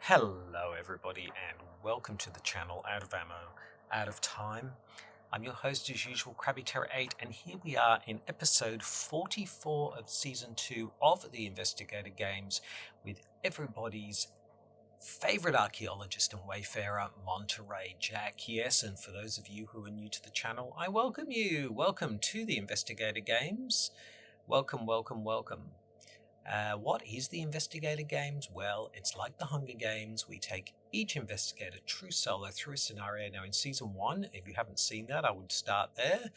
Hello everybody and welcome to the channel Out of Ammo, Out of Time. I'm your host as usual, Krabby Terror 8, and here we are in episode 44 of season 2 of the Investigator Games with everybody's favourite archaeologist and wayfarer, Monterey Jack. Yes, and for those of you who are new to the channel, I welcome you. Welcome to the Investigator Games. Welcome, welcome, welcome. What is the Investigator Games? Well, it's like the Hunger Games. We take each investigator true solo through a scenario. Now, in Season 1, if you haven't seen that, I would start there.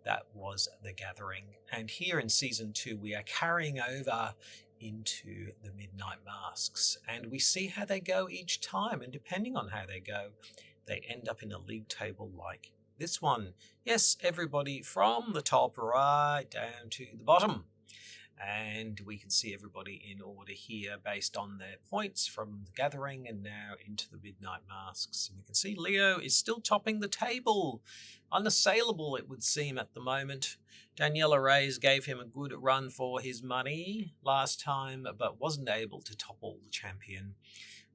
That was The Gathering. And here in Season 2, we are carrying over into the Midnight Masks. And we see how they go each time. And depending on how they go, they end up in a league table like this one. Yes, everybody from the top right down to the bottom. And we can see everybody in order here based on their points from the Gathering and now into the Midnight Masks. And we can see Leo is still topping the table. Unassailable, it would seem, at the moment. Daniela Reyes gave him a good run for his money last time, but wasn't able to topple the champion.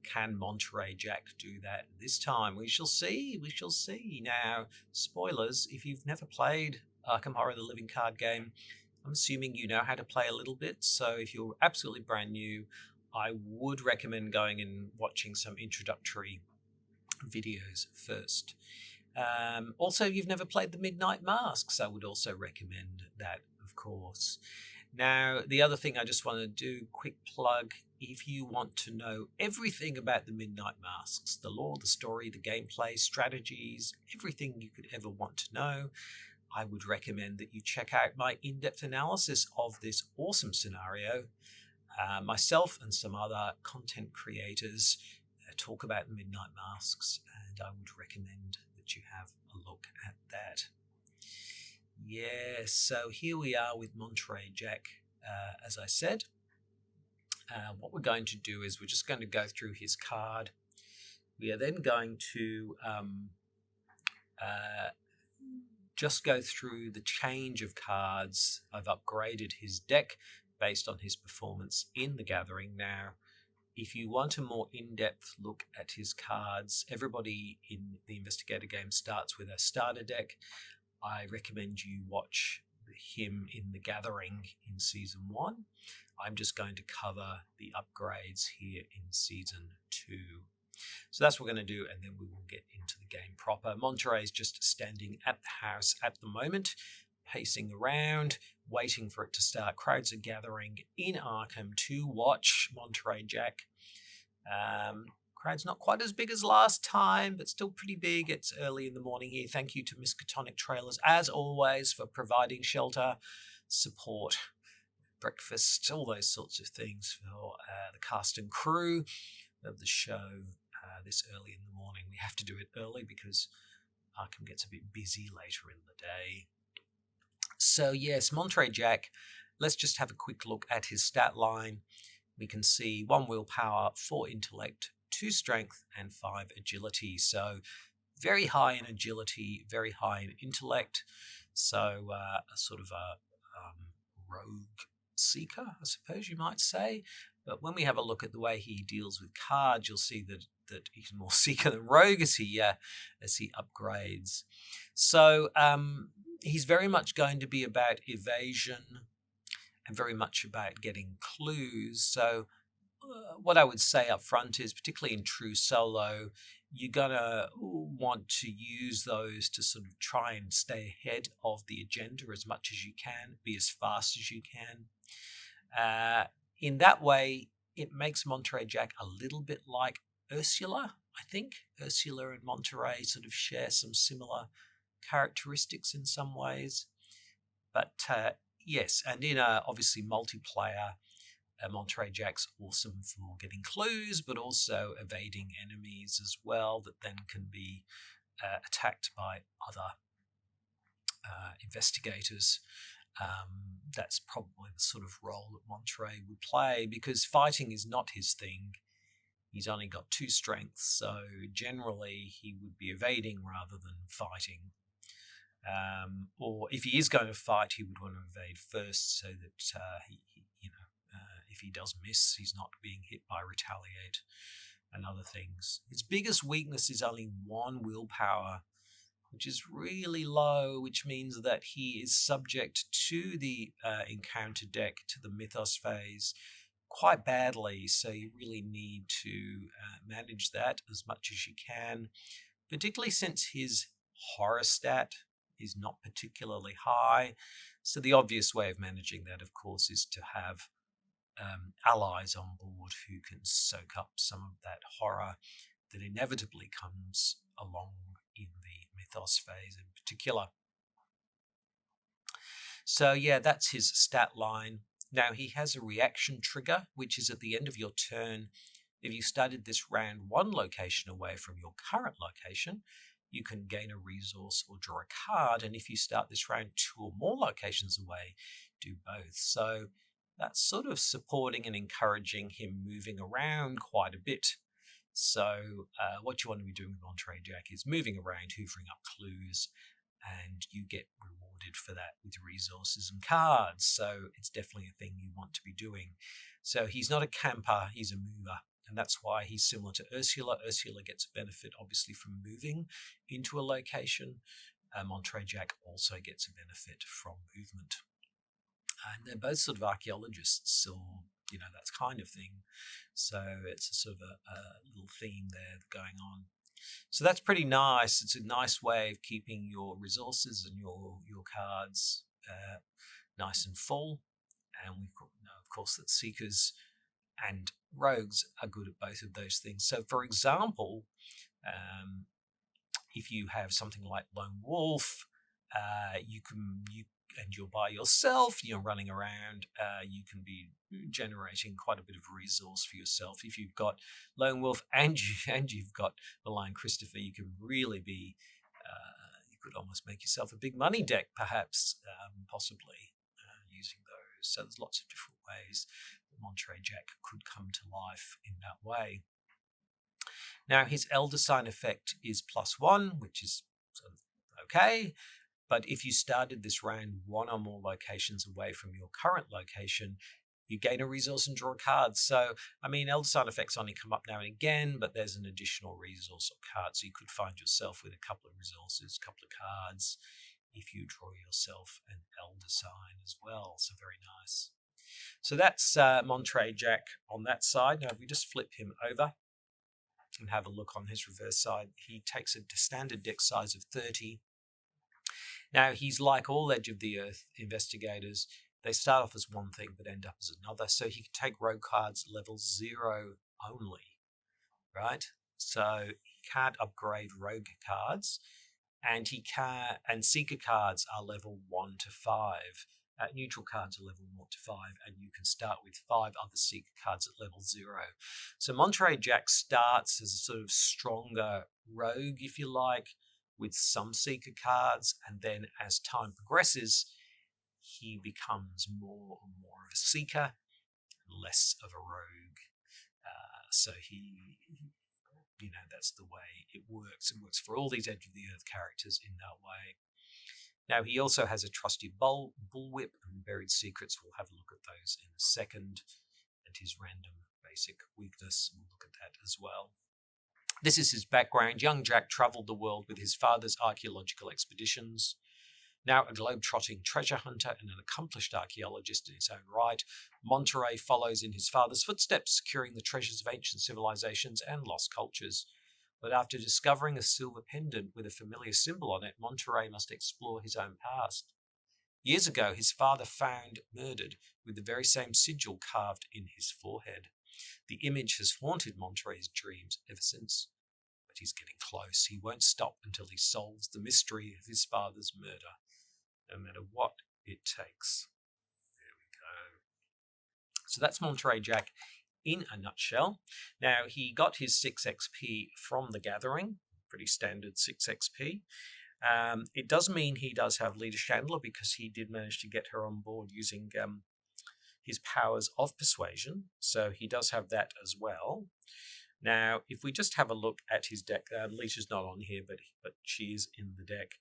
Can Monterey Jack do that this time? We shall see. We shall see. Now, spoilers, if you've never played Arkham Horror, the living card game, I'm assuming you know how to play a little bit, so if you're absolutely brand new, I would recommend going and watching some introductory videos first. Also, if you've never played the Midnight Masks, I would also recommend that, of course. Now, the other thing I just want to do, quick plug, if you want to know everything about the Midnight Masks, the lore, the story, the gameplay, strategies, everything you could ever want to know, I would recommend that you check out my in-depth analysis of this awesome scenario. Myself and some other content creators talk about the Midnight Masks, and I would recommend that you have a look at that. Yes, so here we are with Monterey Jack, as I said. What we're going to do is we're just going to go through his card. We are then going to just go through the change of cards. I've upgraded his deck based on his performance in the Gathering. Now, if you want a more in-depth look at his cards, everybody in the Investigator game starts with a starter deck. I recommend you watch him in the Gathering in Season 1. I'm just going to cover the upgrades here in Season 2. So that's what we're going to do, and then we will get into the game proper. Monterey is just standing at the house at the moment, pacing around, waiting for it to start. Crowds are gathering in Arkham to watch Monterey Jack. Crowd's not quite as big as last time, but still pretty big. It's early in the morning here. Thank you to Miskatonic Trailers, as always, for providing shelter, support, breakfast, all those sorts of things for the cast and crew of the show. This early in the morning. We have to do it early because Arkham gets a bit busy later in the day. So yes, Monterey Jack, let's just have a quick look at his stat line. We can see 1 willpower, 4 intellect, 2 strength, and 5 agility. So very high in agility, very high in intellect. So a sort of a rogue seeker, I suppose you might say. But when we have a look at the way he deals with cards, you'll see that he's more seeker than rogue as he upgrades. So he's very much going to be about evasion and very much about getting clues. So what I would say up front is, particularly in true solo, you're going to want to use those to sort of try and stay ahead of the agenda as much as you can, be as fast as you can. In that way, it makes Monterey Jack a little bit like Ursula, I think. Ursula and Monterey sort of share some similar characteristics in some ways. But yes, and in a obviously multiplayer Monterey Jack's awesome for getting clues, but also evading enemies as well that then can be attacked by other investigators. That's probably the sort of role that Monterey would play, because fighting is not his thing. He's only got 2 strengths, so generally he would be evading rather than fighting. Or if he is going to fight, he would want to evade first, so that if he does miss, he's not being hit by retaliate and other things. His biggest weakness is only 1 willpower, which is really low, which means that he is subject to the encounter deck, to the mythos phase, quite badly. So you really need to manage that as much as you can, particularly since his horror stat is not particularly high. So the obvious way of managing that, of course, is to have allies on board who can soak up some of that horror that inevitably comes along in the mythos phase in particular. So yeah, that's his stat line. Now he has a reaction trigger, which is at the end of your turn. If you started this round 1 location away from your current location, you can gain a resource or draw a card. And if you start this round 2 or more locations away, do both. So that's sort of supporting and encouraging him moving around quite a bit. So what you want to be doing with Monterey Jack is moving around, hoovering up clues, and you get rewarded for that with resources and cards. So it's definitely a thing you want to be doing. So he's not a camper, he's a mover. And that's why he's similar to Ursula. Ursula gets a benefit, obviously, from moving into a location. Monterey Jack also gets a benefit from movement. And they're both sort of archaeologists, or that kind of thing. So it's a sort of a little theme there going on. So that's pretty nice. It's a nice way of keeping your resources and your cards nice and full. And we know, of course, that Seekers and Rogues are good at both of those things. So, for example, if you have something like Lone Wolf, and you're by yourself, you're running around, you can be generating quite a bit of resource for yourself. If you've got Lone Wolf and you've got the Lion Christopher, you can really be, you could almost make yourself a big money deck, perhaps, possibly, using those. So there's lots of different ways that Monterey Jack could come to life in that way. Now, his Elder Sign effect is +1, which is sort of okay. But if you started this round 1 or more locations away from your current location, you gain a resource and draw a card. So, Elder Sign effects only come up now and again, but there's an additional resource or card. So you could find yourself with a couple of resources, a couple of cards, if you draw yourself an Elder Sign as well. So very nice. So that's Monterey Jack on that side. Now, if we just flip him over and have a look on his reverse side, he takes a standard deck size of 30. Now, he's like all Edge of the Earth investigators. They start off as one thing but end up as another. So he can take rogue cards level 0 only, right? So he can't upgrade rogue cards, and Seeker cards are level 1 to 5. Neutral cards are level 1 to 5, and you can start with 5 other Seeker cards at level 0. So Monterey Jack starts as a sort of stronger rogue, if you like, with some Seeker cards, and then as time progresses, he becomes more and more of a Seeker, less of a rogue. So he, that's the way it works. It works for all these Edge of the Earth characters in that way. Now, he also has a trusty bullwhip and buried secrets. We'll have a look at those in a second, and his random basic weakness. We'll look at that as well. This is his background. Young Jack travelled the world with his father's archaeological expeditions. Now a globe-trotting treasure hunter and an accomplished archaeologist in his own right, Monterey follows in his father's footsteps, securing the treasures of ancient civilizations and lost cultures. But after discovering a silver pendant with a familiar symbol on it, Monterey must explore his own past. Years ago, his father found murdered with the very same sigil carved in his forehead. The image has haunted Monterey's dreams ever since. But he's getting close. He won't stop until he solves the mystery of his father's murder, no matter what it takes. There we go. So that's Monterey Jack in a nutshell. Now, he got his 6 XP from the Gathering, pretty standard 6 XP. It does mean he does have Leader Chandler because he did manage to get her on board using his powers of persuasion. So he does have that as well. Now, if we just have a look at his deck, Leader's not on here, but she is in the deck.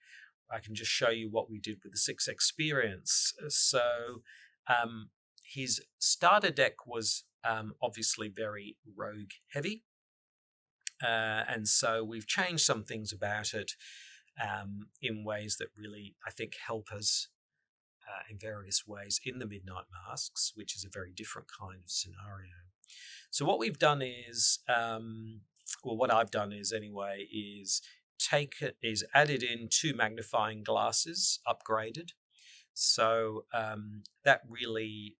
I can just show you what we did with the 6 experience. So his starter deck was obviously very rogue heavy. And so we've changed some things about it in ways that really, I think, help us in various ways in the Midnight Masks, which is a very different kind of scenario. So what we've done is, what I've done is anyway, is added in 2 magnifying glasses, upgraded. So that really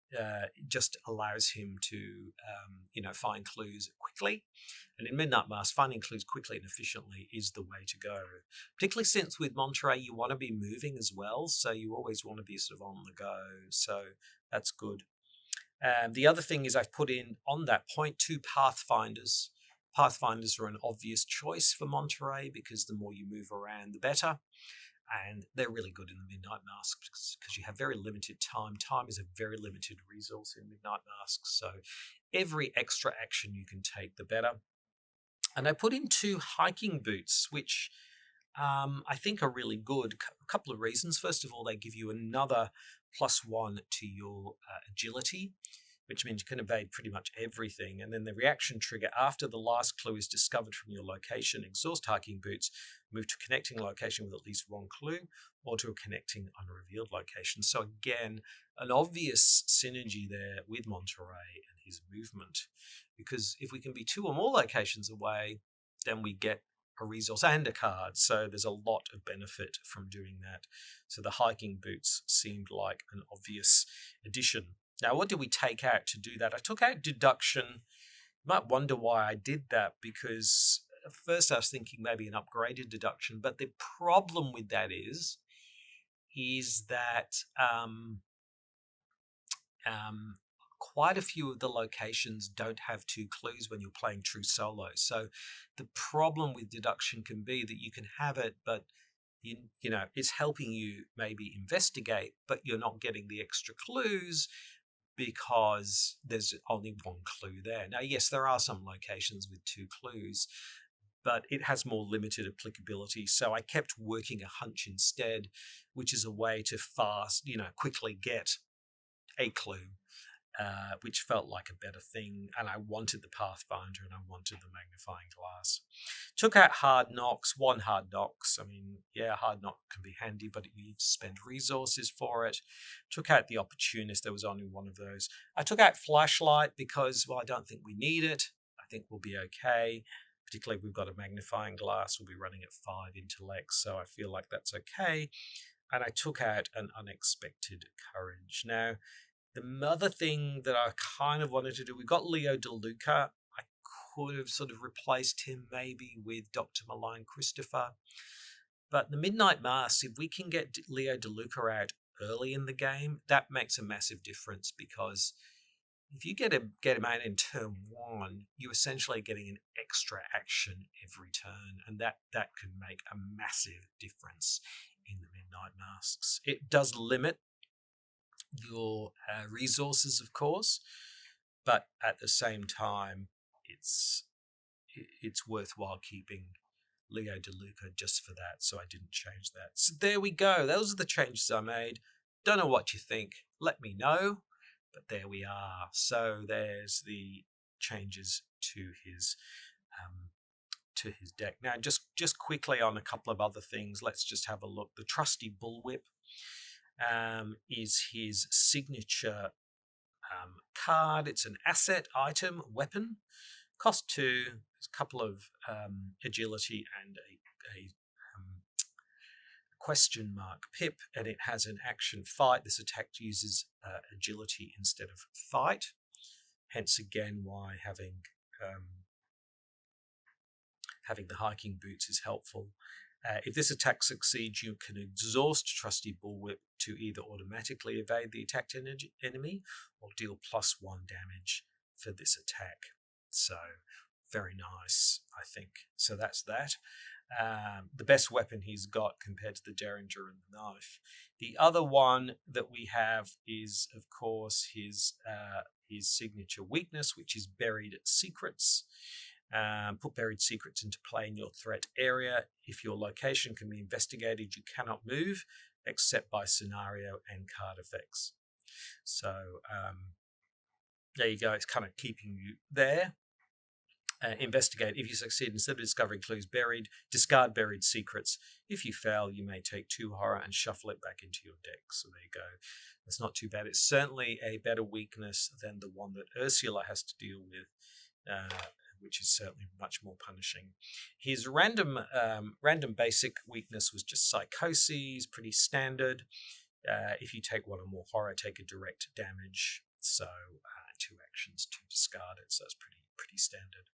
just allows him to, find clues quickly. And in Midnight Mask, finding clues quickly and efficiently is the way to go. Particularly since with Monterey, you want to be moving as well. So you always want to be sort of on the go. So that's good. The other thing is I've put in on that point 2 Pathfinders. Pathfinders are an obvious choice for Monterey because the more you move around, the better. And they're really good in the Midnight Mask because you have very limited time. Time is a very limited resource in Midnight Masks. So every extra action you can take, the better. And I put in 2 hiking boots, which I think are really good. A couple of reasons. First of all, they give you another +1 to your agility, which means you can evade pretty much everything. And then the reaction trigger after the last clue is discovered from your location, exhaust hiking boots, move to a connecting location with at least 1 clue, or to a connecting unrevealed location. So again, an obvious synergy there with Monterey and his movement, because if we can be 2 or more locations away, then we get a resource and a card. So there's a lot of benefit from doing that. So the hiking boots seemed like an obvious addition. Now, what did we take out to do that? I took out deduction. You might wonder why I did that, because at first I was thinking maybe an upgraded deduction, but the problem with that is that quite a few of the locations don't have 2 clues when you're playing true solo. So the problem with deduction can be that you can have it, but it's helping you maybe investigate, but you're not getting the extra clues because there's only 1 clue there. Now, yes, there are some locations with 2 clues, but it has more limited applicability. So I kept working a hunch instead, which is a way to quickly get a clue, which felt like a better thing. And I wanted the Pathfinder and I wanted the magnifying glass. Took out hard knocks, 1 hard knocks. I mean, yeah, hard knock can be handy, but you need to spend resources for it. Took out the opportunist. There was only 1 of those. I took out flashlight because, well, I don't think we need it. I think we'll be okay. Particularly if we've got a magnifying glass, we'll be running at 5 intellect. So I feel like that's okay. And I took out an unexpected courage. Now, the other thing that I kind of wanted to do, we got Leo De Luca. I could have sort of replaced him maybe with Dr. Malign Christopher. But the Midnight Mask, if we can get Leo De Luca out early in the game, that makes a massive difference, because if you get him out in turn 1, you're essentially getting an extra action every turn, and that can make a massive difference in the Midnight Masks. It does limit your resources, of course, but at the same time, it's worthwhile keeping Leo De Luca just for that, so I didn't change that. So there we go. Those are the changes I made. Don't know what you think. Let me know, but there we are. So there's the changes to his deck. Now, just quickly on a couple of other things, let's just have a look. The Trusty Bullwhip is his signature card. It's an asset, item, weapon. Cost 2, a couple of agility and a question mark pip, and it has an action fight. This attack uses agility instead of fight. Hence again why having the hiking boots is helpful. If this attack succeeds, you can exhaust Trusty Bullwhip to either automatically evade the attacked enemy or deal +1 damage for this attack. So, very nice, I think. So that's that. The best weapon he's got compared to the Derringer and the knife. The other one that we have is, of course, his signature weakness, which is Buried Secrets. Put buried secrets into play in your threat area. If your location can be investigated, you cannot move except by scenario and card effects. So there you go. It's kind of keeping you there. Investigate. If you succeed, instead of discovering clues buried, discard buried secrets. If you fail, you may take 2 horror and shuffle it back into your deck. So there you go. That's not too bad. It's certainly a better weakness than the one that Ursula has to deal with, which is certainly much more punishing. His random basic weakness was just psychoses, pretty standard. If you take 1 or more horror, take a direct damage. So 2 actions to discard it. So that's pretty standard.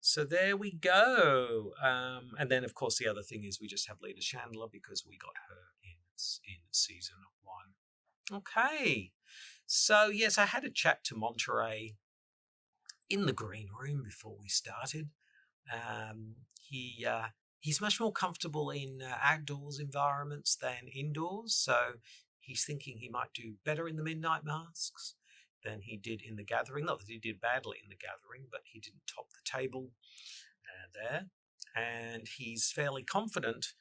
So there we go. And then, of course, the other thing is we just have Lita Chandler because we got her in season 1. Okay. So, yes, I had a chat to Monterey in the green room before we started. He's much more comfortable in outdoors environments than indoors. So he's thinking he might do better in the Midnight Masks than he did in the Gathering. Not that he did badly in the Gathering, but he didn't top the table there. And he's fairly confident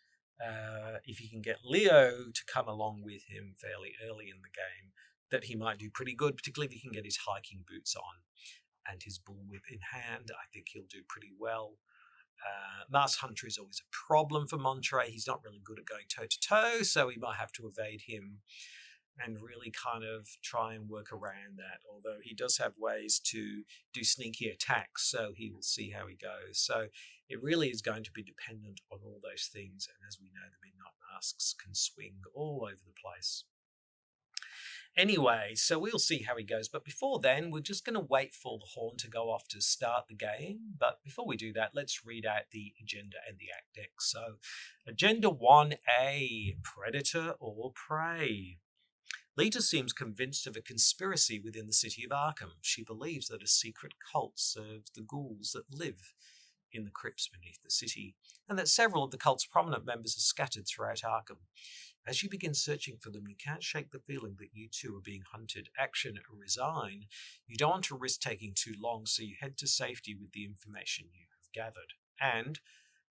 if he can get Leo to come along with him fairly early in the game, that he might do pretty good, particularly if he can get his hiking boots on and his bullwhip in hand. I think he'll do pretty well. Mars Hunter is always a problem for Monterey. He's not really good at going toe-to-toe, so we might have to evade him and really kind of try and work around that, although he does have ways to do sneaky attacks, so he will see how he goes. So it really is going to be dependent on all those things, and as we know, the Midnight Masks can swing all over the place. Anyway, so we'll see how he goes, but before then, we're just going to wait for the horn to go off to start the game. But before we do that, let's read out the agenda and the act deck. So, Agenda 1A, Predator or Prey. Lita seems convinced of a conspiracy within the city of Arkham. She believes that a secret cult serves the ghouls that live in the crypts beneath the city, and that several of the cult's prominent members are scattered throughout Arkham. As you begin searching for them, you can't shake the feeling that you too are being hunted. Action, resign. You don't want to risk taking too long, so you head to safety with the information you have gathered. And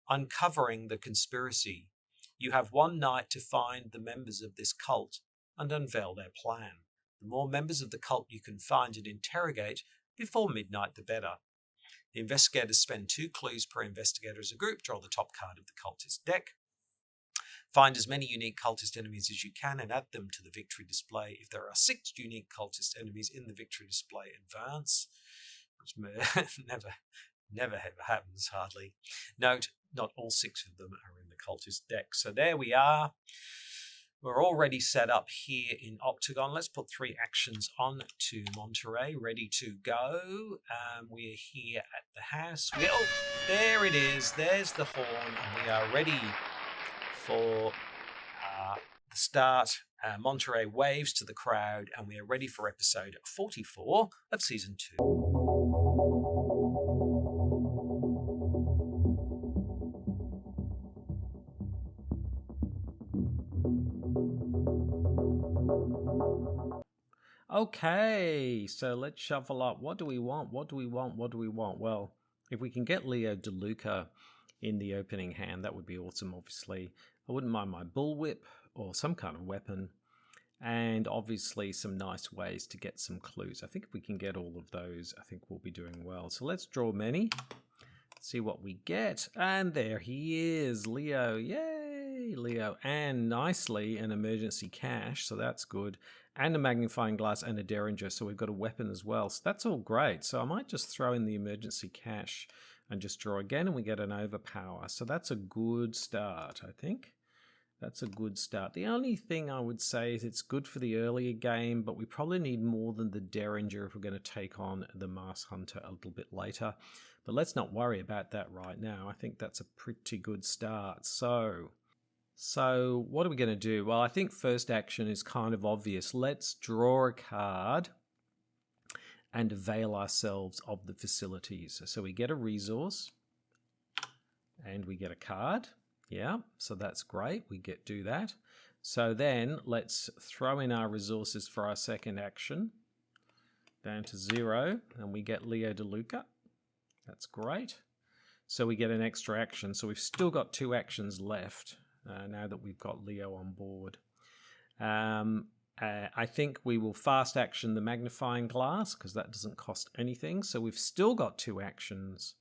uncovering the conspiracy. You have 1 night to find the members of this cult and unveil their plan. The more members of the cult you can find and interrogate before midnight, the better. The investigators spend 2 clues per investigator as a group. Draw the top card of the cultist deck. Find as many unique cultist enemies as you can and add them to the victory display. If there are 6 unique cultist enemies in the victory display, advance, which never ever happens, hardly. Note, not all 6 of them are in the cultist deck. So there we are. We're already set up here in Octagon. Let's put 3 actions on to Monterey, ready to go. We're here at the house. There it is. There's the horn, and we are ready for the start. Monterey waves to the crowd, and we are ready for episode 44 of season 2. Okay, so let's shuffle up. What do we want? What do we want? What do we want? Well, if we can get Leo De Luca in the opening hand, that would be awesome, obviously. I wouldn't mind my bullwhip or some kind of weapon. And obviously some nice ways to get some clues. I think if we can get all of those, I think we'll be doing well. So let's draw many. See what we get. And there he is, Leo. Yay, Leo. And nicely an emergency cache, so that's good. And a magnifying glass and a derringer, so we've got a weapon as well. So that's all great. So I might just throw in the emergency cache and just draw again, and we get an overpower. So that's a good start, I think. That's a good start. The only thing I would say is it's good for the earlier game, but we probably need more than the derringer if we're going to take on the Mars Hunter a little bit later. But let's not worry about that right now. I think that's a pretty good start. So what are we going to do? Well, I think first action is kind of obvious. Let's draw a card and avail ourselves of the facilities. So we get a resource and we get a card. Yeah, so that's great. We do that. So then let's throw in our resources for our second action down to 0, and we get Leo De Luca. That's great. So we get an extra action. So we've still got 2 actions left now that we've got Leo on board. I think we will fast action the magnifying glass because that doesn't cost anything. So we've still got 2 actions.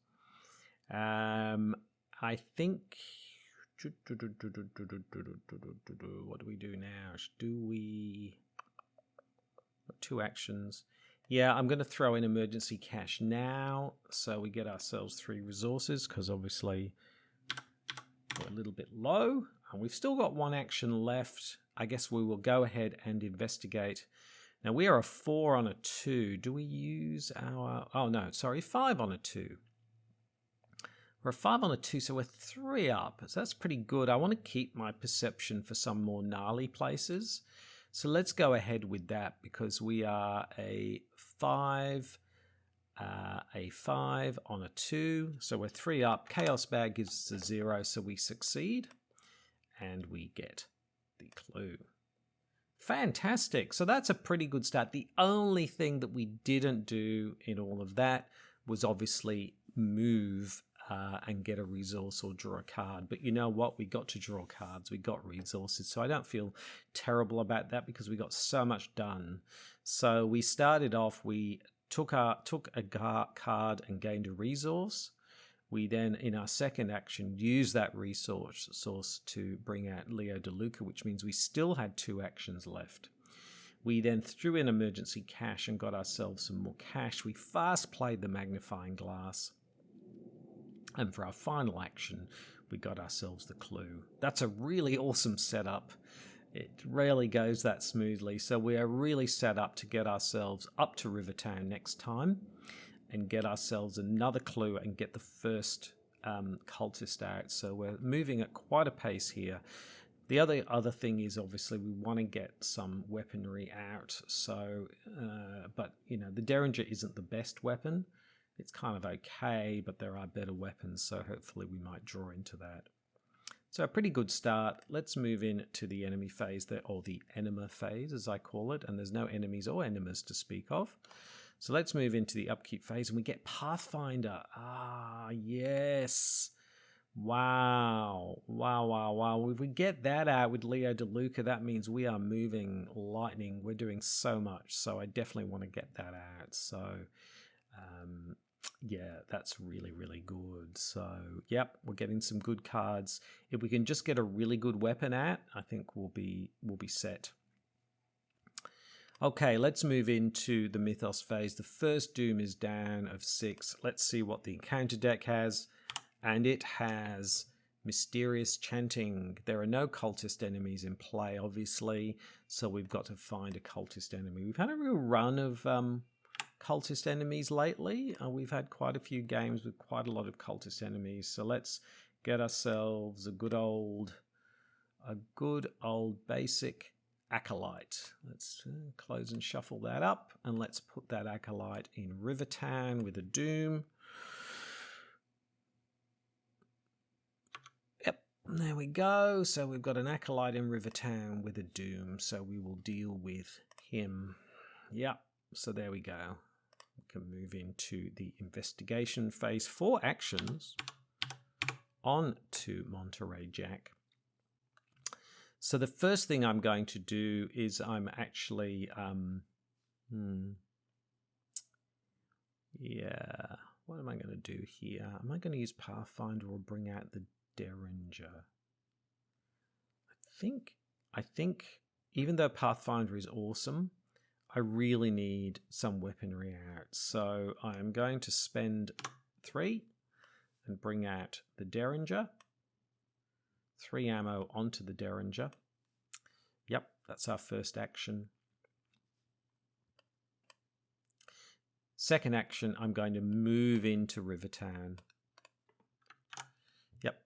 I think... What do we do now? Do we... 2 actions. Yeah, I'm going to throw in emergency cash now. So we get ourselves 3 resources because obviously we're a little bit low. And we've still got 1 action left. I guess we will go ahead and investigate. Now we are a 4 on a 2. Do we use our... Oh no, sorry, 5 on a 2. We're a 5 on a 2, so we're 3 up. So that's pretty good. I want to keep my perception for some more gnarly places. So let's go ahead with that because we are a 5 on a 2. So we're 3 up. Chaos Bag gives us a 0, so we succeed. And we get the clue. Fantastic. So that's a pretty good start. The only thing that we didn't do in all of that was obviously move and get a resource or draw a card. But you know what? We got to draw cards. We got resources. So I don't feel terrible about that because we got so much done. So we started off, we took a card and gained a resource. We then, in our second action, used that resource to bring out Leo De Luca, which means we still had 2 actions left. We then threw in emergency cash and got ourselves some more cash. We fast played the magnifying glass. And for our final action, we got ourselves the clue. That's a really awesome setup. It rarely goes that smoothly. So we are really set up to get ourselves up to Rivertown next time and get ourselves another clue and get the first cultist out. So we're moving at quite a pace here. The other thing is obviously we want to get some weaponry out. So, but you know, the Derringer isn't the best weapon. It's kind of okay, but there are better weapons, so hopefully we might draw into that. So a pretty good start. Let's move in to the enemy phase, or the enema phase, as I call it, and there's no enemies or enemas to speak of. So let's move into the upkeep phase, and we get Pathfinder. Ah, yes. Wow. If we get that out with Leo De Luca, that means we are moving lightning. We're doing so much, so I definitely want to get that out. So... yeah, that's really, really good. So, yep, we're getting some good cards. If we can just get a really good weapon out, I think we'll be set. Okay, let's move into the Mythos phase. The first Doom is down of 6. Let's see what the encounter deck has. And it has Mysterious Chanting. There are no cultist enemies in play, obviously. So we've got to find a cultist enemy. We've had a real run of... cultist enemies lately. We've had quite a few games with quite a lot of cultist enemies. So let's get ourselves a good old basic Acolyte. Let's close and shuffle that up, and let's put that Acolyte in Rivertown with a Doom. Yep, there we go. So we've got an Acolyte in Rivertown with a Doom. So we will deal with him. Yep, so there we go. Can move into the investigation phase. 4 actions on to Monterey Jack. So the first thing I'm going to do is I'm actually what am I going to do here? Am I going to use Pathfinder or bring out the Derringer? I think even though Pathfinder is awesome, I really need some weaponry out. So I'm going to spend 3 and bring out the Derringer. 3 ammo onto the Derringer. Yep, that's our first action. Second action, I'm going to move into Rivertown. Yep.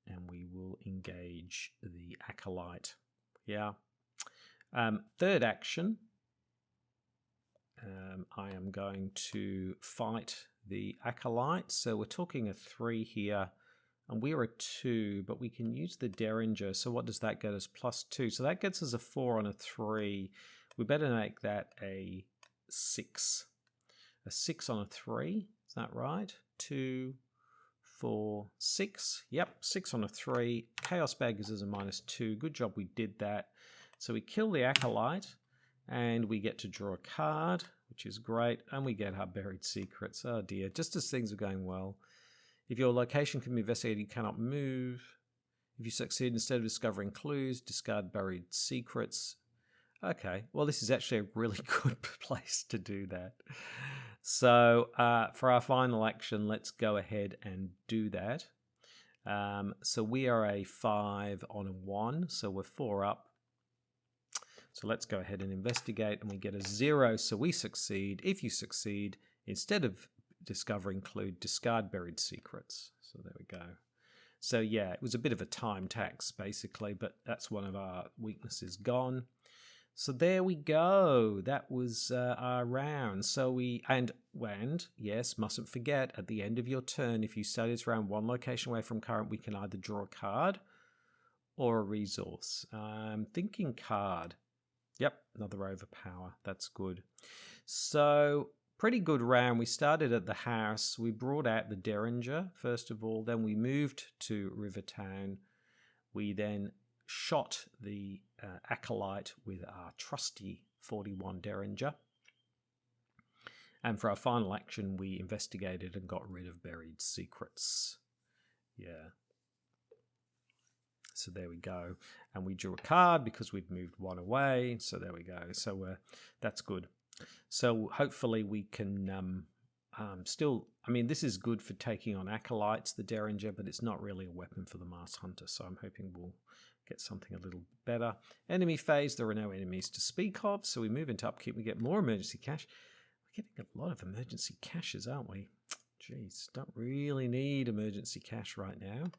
And we will engage the Acolyte. Yeah. Third action, I am going to fight the Acolyte. So we're talking a 3 here. And we're a 2, but we can use the Derringer. So what does that get us? +2. So that gets us a 4 on a 3. We better make that a 6. A 6 on a 3. Is that right? 2, 4, 6. Yep, 6 on a 3. Chaos Bag gives us a -2. Good job we did that. So we kill the Acolyte, and we get to draw a card, which is great. And we get our Buried Secrets. Oh dear, just as things are going well. If your location can be investigated, you cannot move. If you succeed, instead of discovering clues, discard Buried Secrets. Okay, well, this is actually a really good place to do that. So for our final action, let's go ahead and do that. So we are a 5 on a 1, so we're 4 up. So let's go ahead and investigate, and we get a 0, so we succeed. If you succeed, instead of discovering clue, discard Buried Secrets. So there we go. So yeah, it was a bit of a time tax basically, but that's one of our weaknesses gone. So there we go. That was our round. So and yes, mustn't forget, at the end of your turn, if you stay this round one location away from current, we can either draw a card or a resource. I'm thinking card. Yep, another overpower. That's good. So pretty good round. We started at the house. We brought out the Derringer, first of all. Then we moved to Rivertown. We then shot the Acolyte with our trusty 41 Derringer. And for our final action, we investigated and got rid of Buried Secrets. Yeah. So there we go. And we drew a card because we'd moved one away. So there we go. So that's good. So hopefully we can still, I mean, this is good for taking on Acolytes, the Derringer, but it's not really a weapon for the Masked Hunter. So I'm hoping we'll get something a little better. Enemy phase, there are no enemies to speak of. So we move into upkeep, we get more emergency cash. We're getting a lot of emergency caches, aren't we? Jeez, don't really need emergency cash right now.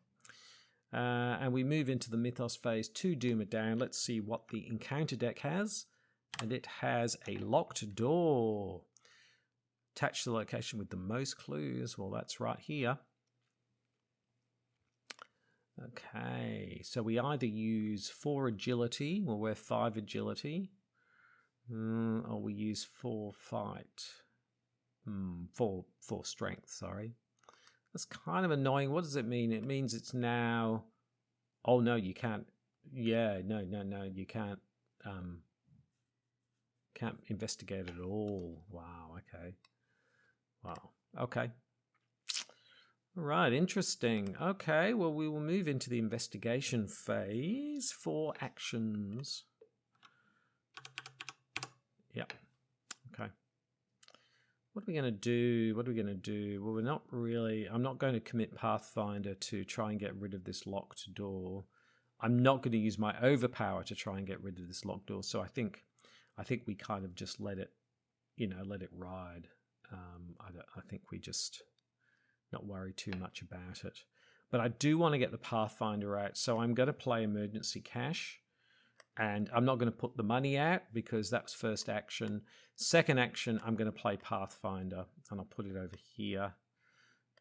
And we move into the Mythos phase to Doom It Down. Let's see what the encounter deck has. And it has a locked door. Attach the location with the most clues. Well, that's right here. Okay, so we either use 4 agility, well, we're 5 agility, or we use 4 fight. 4 strength, sorry. That's kind of annoying. What does it mean? It means it's now... Oh, no, you can't. Yeah, no, you can't. Can't investigate at all. Wow, okay. Wow, okay. All right, interesting. Okay, well, we will move into the investigation phase. 4 actions. Yep. Okay. What are we going to do? Well, we're not really... I'm not going to commit Pathfinder to try and get rid of this locked door. I'm not going to use my overpower to try and get rid of this locked door. So I think we kind of just let it ride. I think we just not worry too much about it. But I do want to get the Pathfinder out. So I'm going to play Emergency Cash. And I'm not going to put the money out because that's first action. Second action, I'm going to play Pathfinder, and I'll put it over here.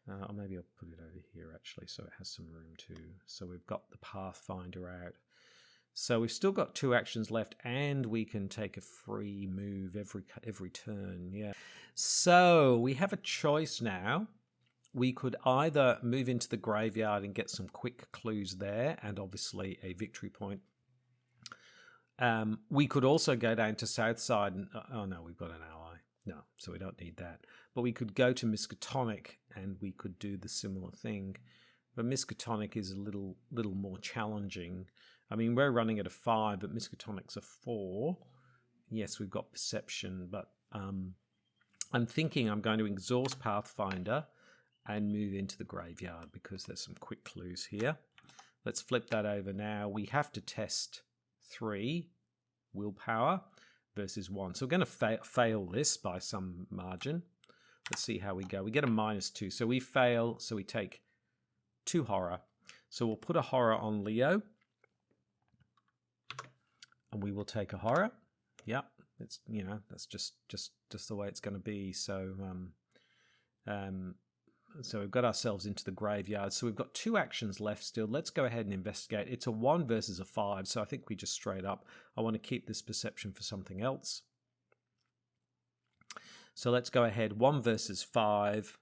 Or maybe I'll put it over here, actually, so it has some room too. So we've got the Pathfinder out. So we've still got 2 actions left, and we can take a free move every turn. Yeah. So we have a choice now. We could either move into the graveyard and get some quick clues there, and obviously a victory point. We could also go down to Southside and... oh no, we've got an ally. No, so we don't need that. But we could go to Miskatonic and we could do the similar thing. But Miskatonic is a little more challenging. I mean, we're running at a 5, but Miskatonic's a 4. Yes, we've got Perception, but I'm thinking I'm going to exhaust Pathfinder and move into the graveyard because there's some quick clues here. Let's flip that over now. We have to test 3 willpower versus 1. So we're going to fail this by some margin. Let's see how we go. We get a -2, so we fail, so we take 2 horror. So we'll put a horror on Leo. And we will take a horror. Yep, it's, you know, that's just the way it's going to be. So so we've got ourselves into the graveyard. So we've got 2 actions left still. Let's go ahead and investigate. It's a 1 versus a 5, so I think we just straight up. I want to keep this perception for something else. So let's go ahead. 1 versus 5.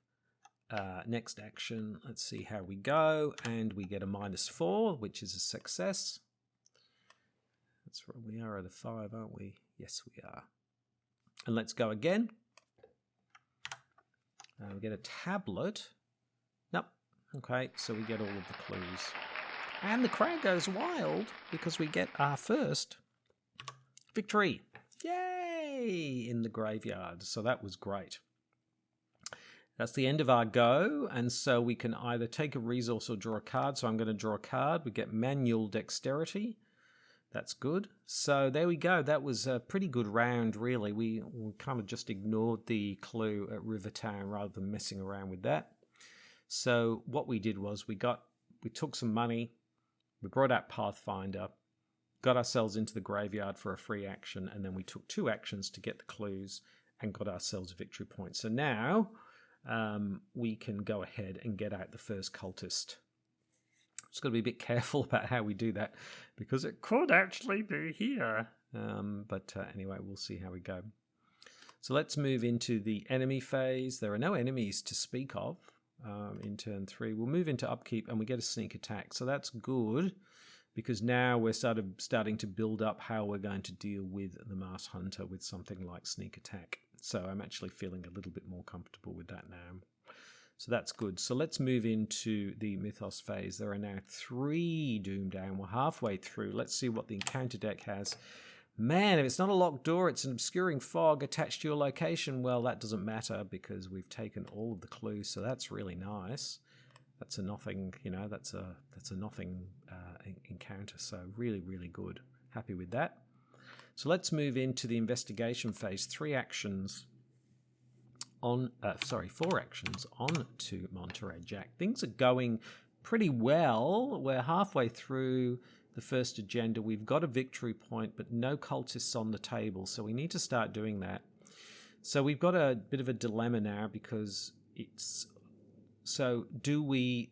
Next action. Let's see how we go. And we get a -4, which is a success. That's right. We are at a 5, aren't we? Yes, we are. And let's go again. We get a tablet. Nope. Okay, so we get all of the clues. And the crowd goes wild because we get our first victory. Yay! In the graveyard. So that was great. That's the end of our go. And so we can either take a resource or draw a card. So I'm going to draw a card. We get manual dexterity. That's good. So there we go. That was a pretty good round, really. We kind of just ignored the clue at Rivertown rather than messing around with that. So what we did was we took some money, we brought out Pathfinder, got ourselves into the graveyard for a free action, and then we took 2 actions to get the clues and got ourselves a victory point. So now we can go ahead and get out the first cultist. Just got to be a bit careful about how we do that because it could actually be here. But anyway, we'll see how we go. So let's move into the enemy phase. There are no enemies to speak of in turn 3. We'll move into upkeep and we get a sneak attack. So that's good because now we're starting to build up how we're going to deal with the Mars Hunter with something like sneak attack. So I'm actually feeling a little bit more comfortable with that now. So that's good. So let's move into the Mythos phase. There are now 3 Doom down. We're halfway through. Let's see what the encounter deck has. Man, if it's not a locked door, it's an obscuring fog attached to your location. Well, that doesn't matter because we've taken all of the clues. So that's really nice. That's a nothing, you know, that's a nothing encounter. So really, really good. Happy with that. So let's move into the investigation phase. 4 actions on to Monterey Jack. Things are going pretty well. We're halfway through the first agenda. We've got a victory point, but no cultists on the table, so we need to start doing that. So we've got a bit of a dilemma now because it's so do we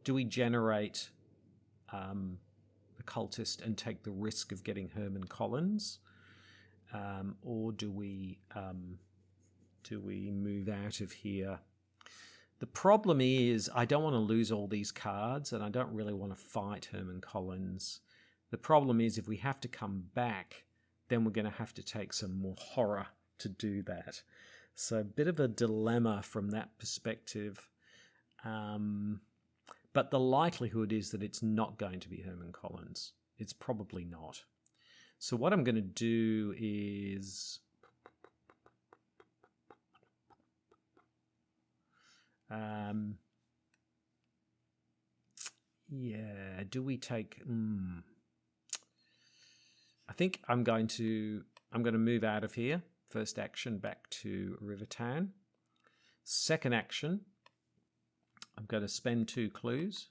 generate the cultist and take the risk of getting Herman Collins, or do we move out of here? The problem is I don't want to lose all these cards and I don't really want to fight Herman Collins. The problem is if we have to come back, then we're going to have to take some more horror to do that. So a bit of a dilemma from that perspective. But the likelihood is that it's not going to be Herman Collins. It's probably not. So what I'm going to do is yeah, do we take I think I'm going to move out of here. First action back to Rivertown. Second action, I'm going to spend 2 clues.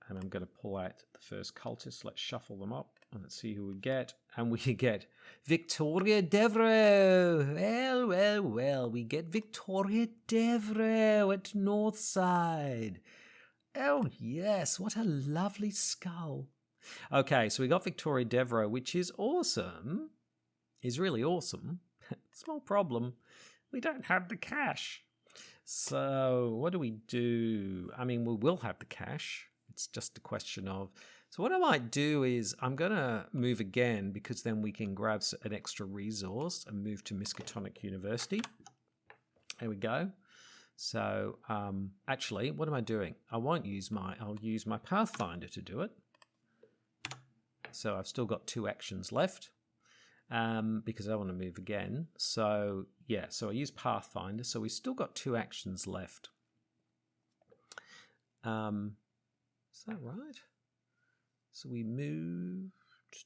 And I'm going to pull out the first cultist. Let's shuffle them up and let's see who we get. And we get Victoria Devereaux. Well, we get Victoria Devereaux at Northside. Oh, yes, what a lovely skull. Okay, so we got Victoria Devereaux, which is awesome. Is really awesome. Small problem. We don't have the cash. So what do we do? I mean, we will have the cash. It's just a question of... So what I might do is I'm going to move again because then we can grab an extra resource and move to Miskatonic University. There we go. So actually, what am I doing? I'll use my Pathfinder to do it. So I've still got 2 actions left because I want to move again. So yeah, so I use Pathfinder. So we've still got 2 actions left. Is that right? So we moved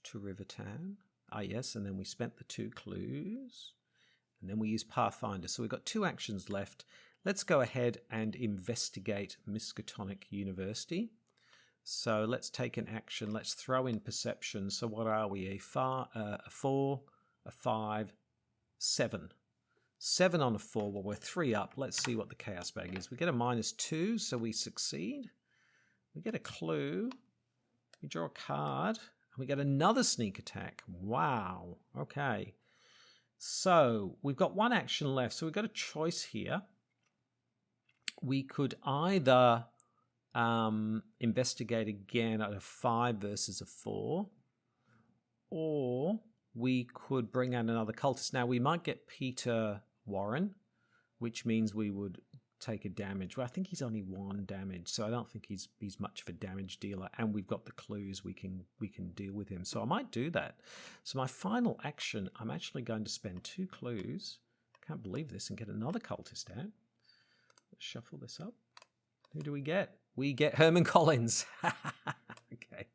to Rivertown. Ah, yes, and then we spent the 2 clues. and then we use Pathfinder. So we've got 2 actions left. Let's go ahead and investigate Miskatonic University. So let's take an action. Let's throw in perception. So what are we? A 4, a 5, 7. 7 on a 4. Well, we're 3 up. Let's see what the Chaos Bag is. We get a -2, so we succeed. We get a clue. We draw a card. And we get another sneak attack. Wow. Okay. So we've got 1 action left. So we've got a choice here. We could either investigate again at a 5 versus a 4, or we could bring out another cultist. Now we might get Peter Warren, which means we would take a damage. Well, I think he's only 1 damage, so I don't think he's much of a damage dealer, and we've got the clues, we can deal with him. So I might do that. So my final action, I'm actually going to spend 2 clues. Can't believe this, and get another cultist out. Let's shuffle this up. Who do we get? We get Herman Collins. Okay.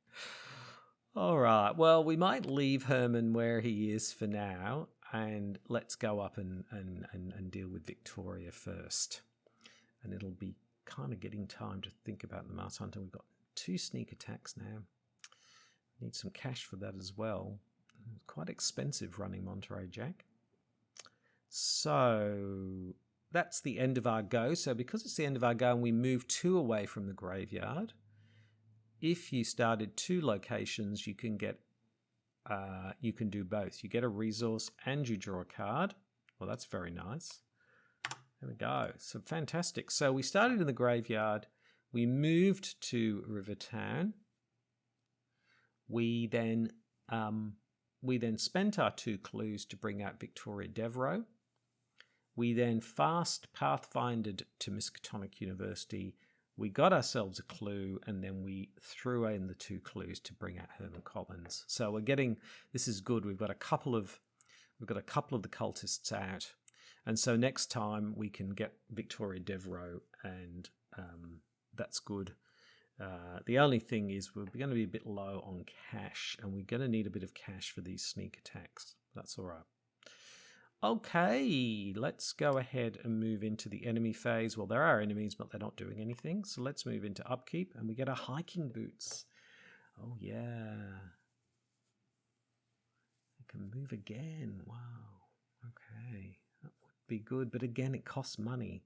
All right. Well, we might leave Herman where he is for now, and let's go up and deal with Victoria first. And it'll be kind of getting time to think about the Mars Hunter. We've got 2 sneak attacks now. Need some cash for that as well. It's quite expensive running Monterey Jack. So that's the end of our go. So because it's the end of our go and we move 2 away from the graveyard, if you started 2 locations, you can get you can do both. You get a resource and you draw a card. Well, that's very nice. There we go. So fantastic. So we started in the graveyard. We moved to Rivertown. We then spent our 2 clues to bring out Victoria Devereaux. We then fast pathfindered to Miskatonic University. We got ourselves a clue, and then we threw in the 2 clues to bring out Herman Collins. So we're getting, this is good. We've got a couple of the cultists out, and so next time we can get Victoria Devereaux, and that's good. The only thing is we're going to be a bit low on cash, and we're going to need a bit of cash for these sneak attacks. That's all right. Okay, let's go ahead and move into the enemy phase. Well, there are enemies, but they're not doing anything. So let's move into upkeep, and we get our hiking boots. Oh, yeah. I can move again. Wow. Okay, that would be good. But again, it costs money.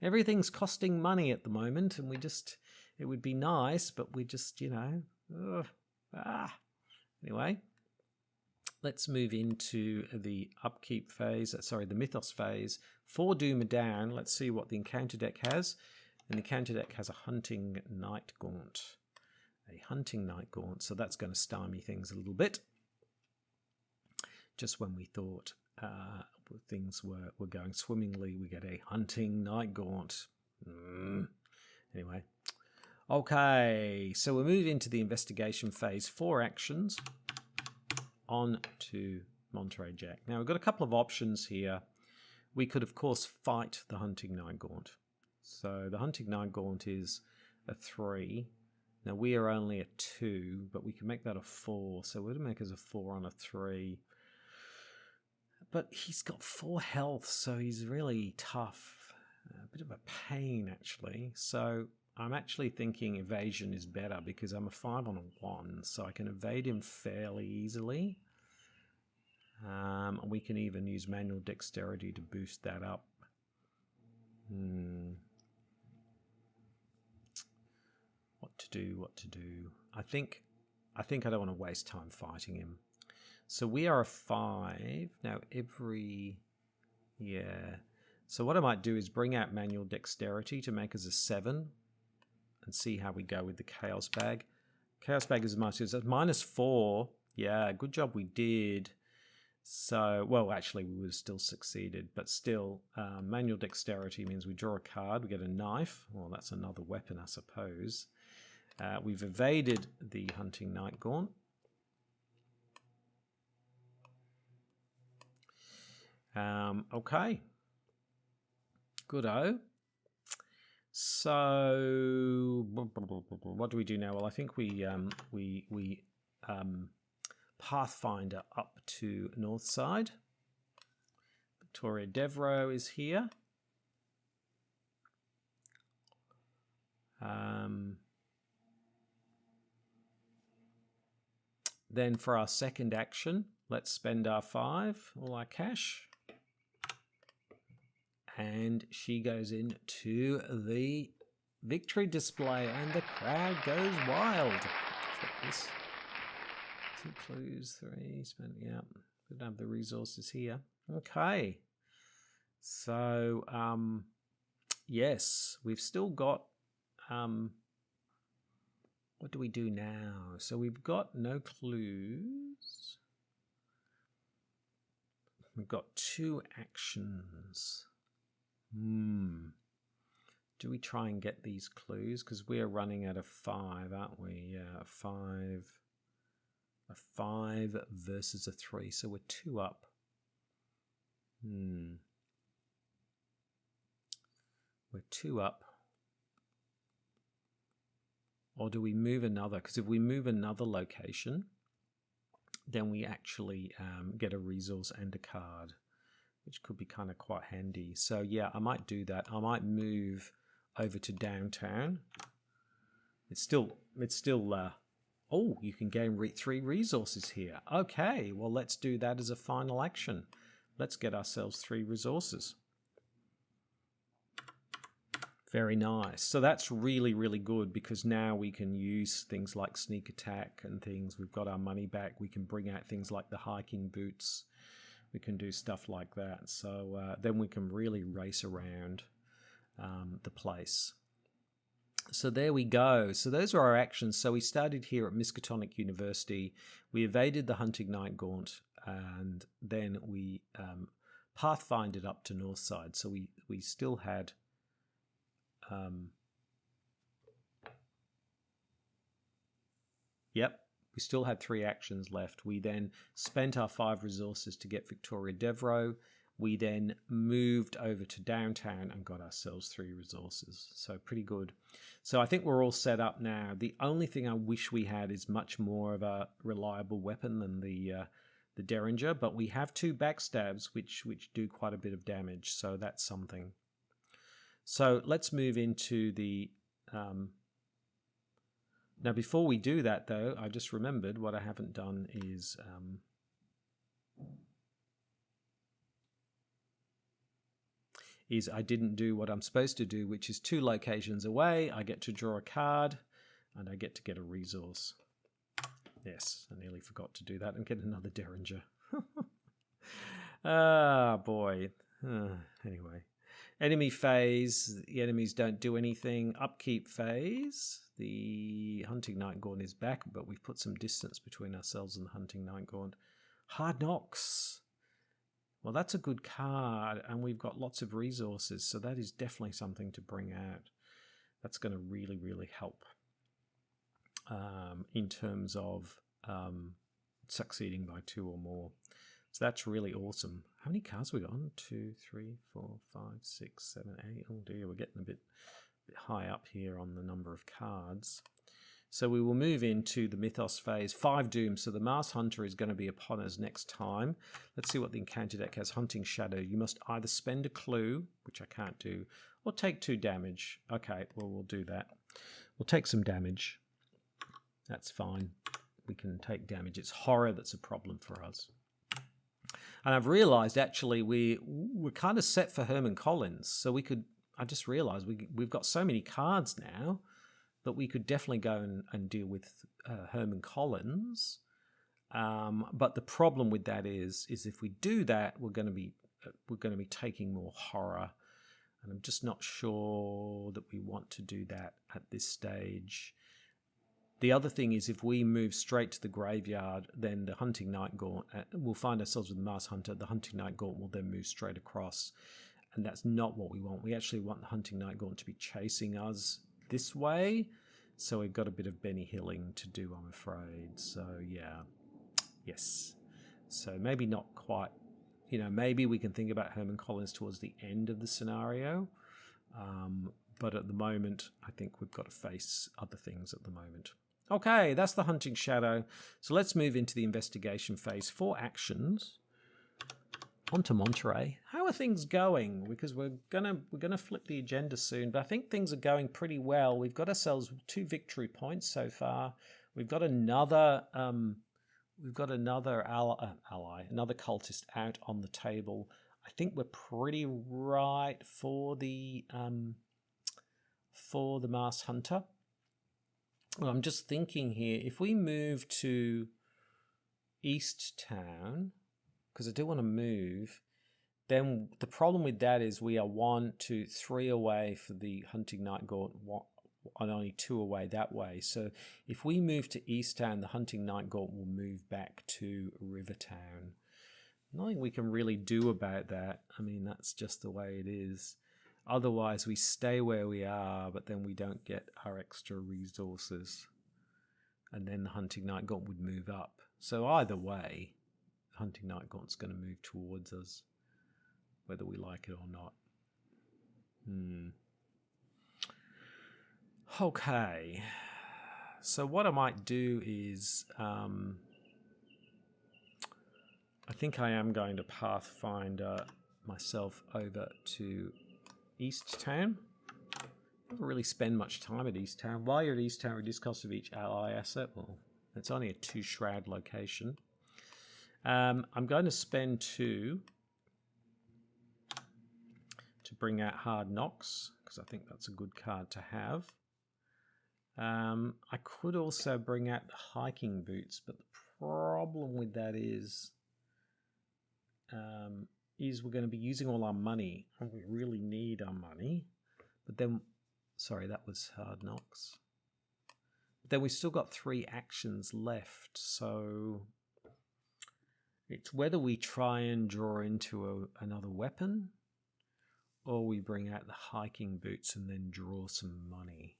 Everything's costing money at the moment, and it would be nice, but we just, Anyway. Let's move into the upkeep phase, the Mythos phase. 4 Doom are down. Let's see what the encounter deck has. And the encounter deck has a Hunting Night Gaunt. A Hunting Night Gaunt, so that's going to stymie things a little bit. Just when we thought things were going swimmingly, we get a Hunting Night Gaunt. Anyway. Okay, so we'll move into the investigation phase. 4 actions. On to Monterey Jack. Now we've got a couple of options here. We could of course fight the Hunting Night Gaunt. So the Hunting Night Gaunt is a 3. Now we are only a 2, but we can make that a 4. So we'll make us a 4 on a 3. But he's got 4 health, so he's really tough. A bit of a pain actually. So I'm actually thinking evasion is better because I'm a 5 on a 1, so I can evade him fairly easily. We can even use manual dexterity to boost that up. What to do? I think I don't want to waste time fighting him. So we are a 5. Now So what I might do is bring out manual dexterity to make us a 7. And see how we go with the Chaos Bag. Chaos Bag is a -4. Yeah, good job we did. So, well, actually, we would have still succeeded. But still, manual dexterity means we draw a card. We get a knife. Well, that's another weapon, I suppose. We've evaded the Hunting Night Gaunt. Okay. Good-o. So, what do we do now? Well, I think we Pathfinder up to north side. Victoria Devereaux is here. Then for our second action, let's spend our 5, all our cash. And she goes into the victory display and the crowd goes wild. Flip this. 2 clues, 3, spend, yeah. We don't have the resources here. Okay. So, yes, we've still got, what do we do now? So we've got no clues. We've got 2 actions. Do we try and get these clues? Because we're running at a 5, aren't we? Yeah, a 5. A 5 versus a 3. So we're 2 up. We're 2 up. Or do we move another? Because if we move another location, then we actually get a resource and a card, which could be kind of quite handy. So yeah, I might do that. I might move over to downtown. It's still oh, you can gain 3 resources here. Okay, well, let's do that as a final action. Let's get ourselves 3 resources. Very nice. So that's really, really good because now we can use things like sneak attack and things. We've got our money back. We can bring out things like the hiking boots. We can do stuff like that. So then we can really race around the place. So there we go. So those are our actions. So we started here at Miskatonic University. We evaded the Hunting Night Gaunt, and then we pathfinded up to Northside. So we still had we still had 3 actions left. We then spent our 5 resources to get Victoria Devereaux. We then moved over to downtown and got ourselves 3 resources. So pretty good. So I think we're all set up now. The only thing I wish we had is much more of a reliable weapon than the Derringer, but we have 2 backstabs which do quite a bit of damage. So that's something. So let's move into the... Now, before we do that, though, I just remembered what I haven't done is... I didn't do what I'm supposed to do, which is 2 locations away. I get to draw a card, and I get to get a resource. Yes, I nearly forgot to do that and get another Derringer. Ah, boy. Anyway. Enemy phase, the enemies don't do anything. Upkeep phase, the Hunting Night Gaunt is back, but we've put some distance between ourselves and the Hunting Night Gaunt. Hard Knocks. Well, that's a good card, and we've got lots of resources, so that is definitely something to bring out. That's going to really, really help in terms of succeeding by 2 or more. So that's really awesome. How many cards we got? 1, 2, 3, 4, 5, 6, 7, 8. Oh dear, we're getting a bit high up here on the number of cards. So we will move into the Mythos phase. 5 Dooms. So the Mars Hunter is going to be upon us next time. Let's see what the encounter deck has. Hunting Shadow. You must either spend a clue, which I can't do, or take 2 damage. Okay, well, we'll do that. We'll take some damage. That's fine. We can take damage. It's horror that's a problem for us. And I've realized, actually, we're kind of set for Herman Collins. So we could, I just realized we've got so many cards now that we could definitely go and deal with Herman Collins. But the problem with that is if we do that, we're going to be taking more horror. And I'm just not sure that we want to do that at this stage. The other thing is, if we move straight to the graveyard, then the Hunting Night Gaunt, we'll find ourselves with the Mars Hunter. The Hunting Night Gaunt will then move straight across. And that's not what we want. We actually want the Hunting Night Gaunt to be chasing us this way. So we've got a bit of Benny Hilling to do, I'm afraid. So, yeah. Yes. So maybe not quite. Maybe we can think about Herman Collins towards the end of the scenario. But at the moment, I think we've got to face other things at the moment. Okay, that's the Hunting Shadow. So let's move into the investigation phase. 4 actions. on to Monterey. How are things going? Because we're gonna flip the agenda soon, but I think things are going pretty well. We've got ourselves 2 victory points so far. We've got another ally, another cultist out on the table. I think we're pretty right for the Mars Hunter. Well, I'm just thinking here, if we move to East Town, because I do want to move, then the problem with that is we are 1, 2, 3 away for the Hunting Night Gaunt, and only 2 away that way. So if we move to East Town, the Hunting Night Gaunt will move back to Rivertown. Nothing we can really do about that. I mean, that's just the way it is. Otherwise, we stay where we are, but then we don't get our extra resources. And then the Hunting Night Gaunt would move up. So either way, Hunting Night Gaunt's going to move towards us, whether we like it or not. Okay. So what I might do is, I think I am going to Pathfinder myself over to East Town. Don't really spend much time at East Town. While you're at East Town, reduce cost of each ally asset. Well, it's only a 2 shroud location. I'm going to spend 2 to bring out Hard Knocks, because I think that's a good card to have. I could also bring out the Hiking Boots, but the problem with that is we're going to be using all our money, and we really need our money. But then, sorry, that was Hard Knocks. But then we've still got 3 actions left, so it's whether we try and draw into another weapon, or we bring out the Hiking Boots and then draw some money.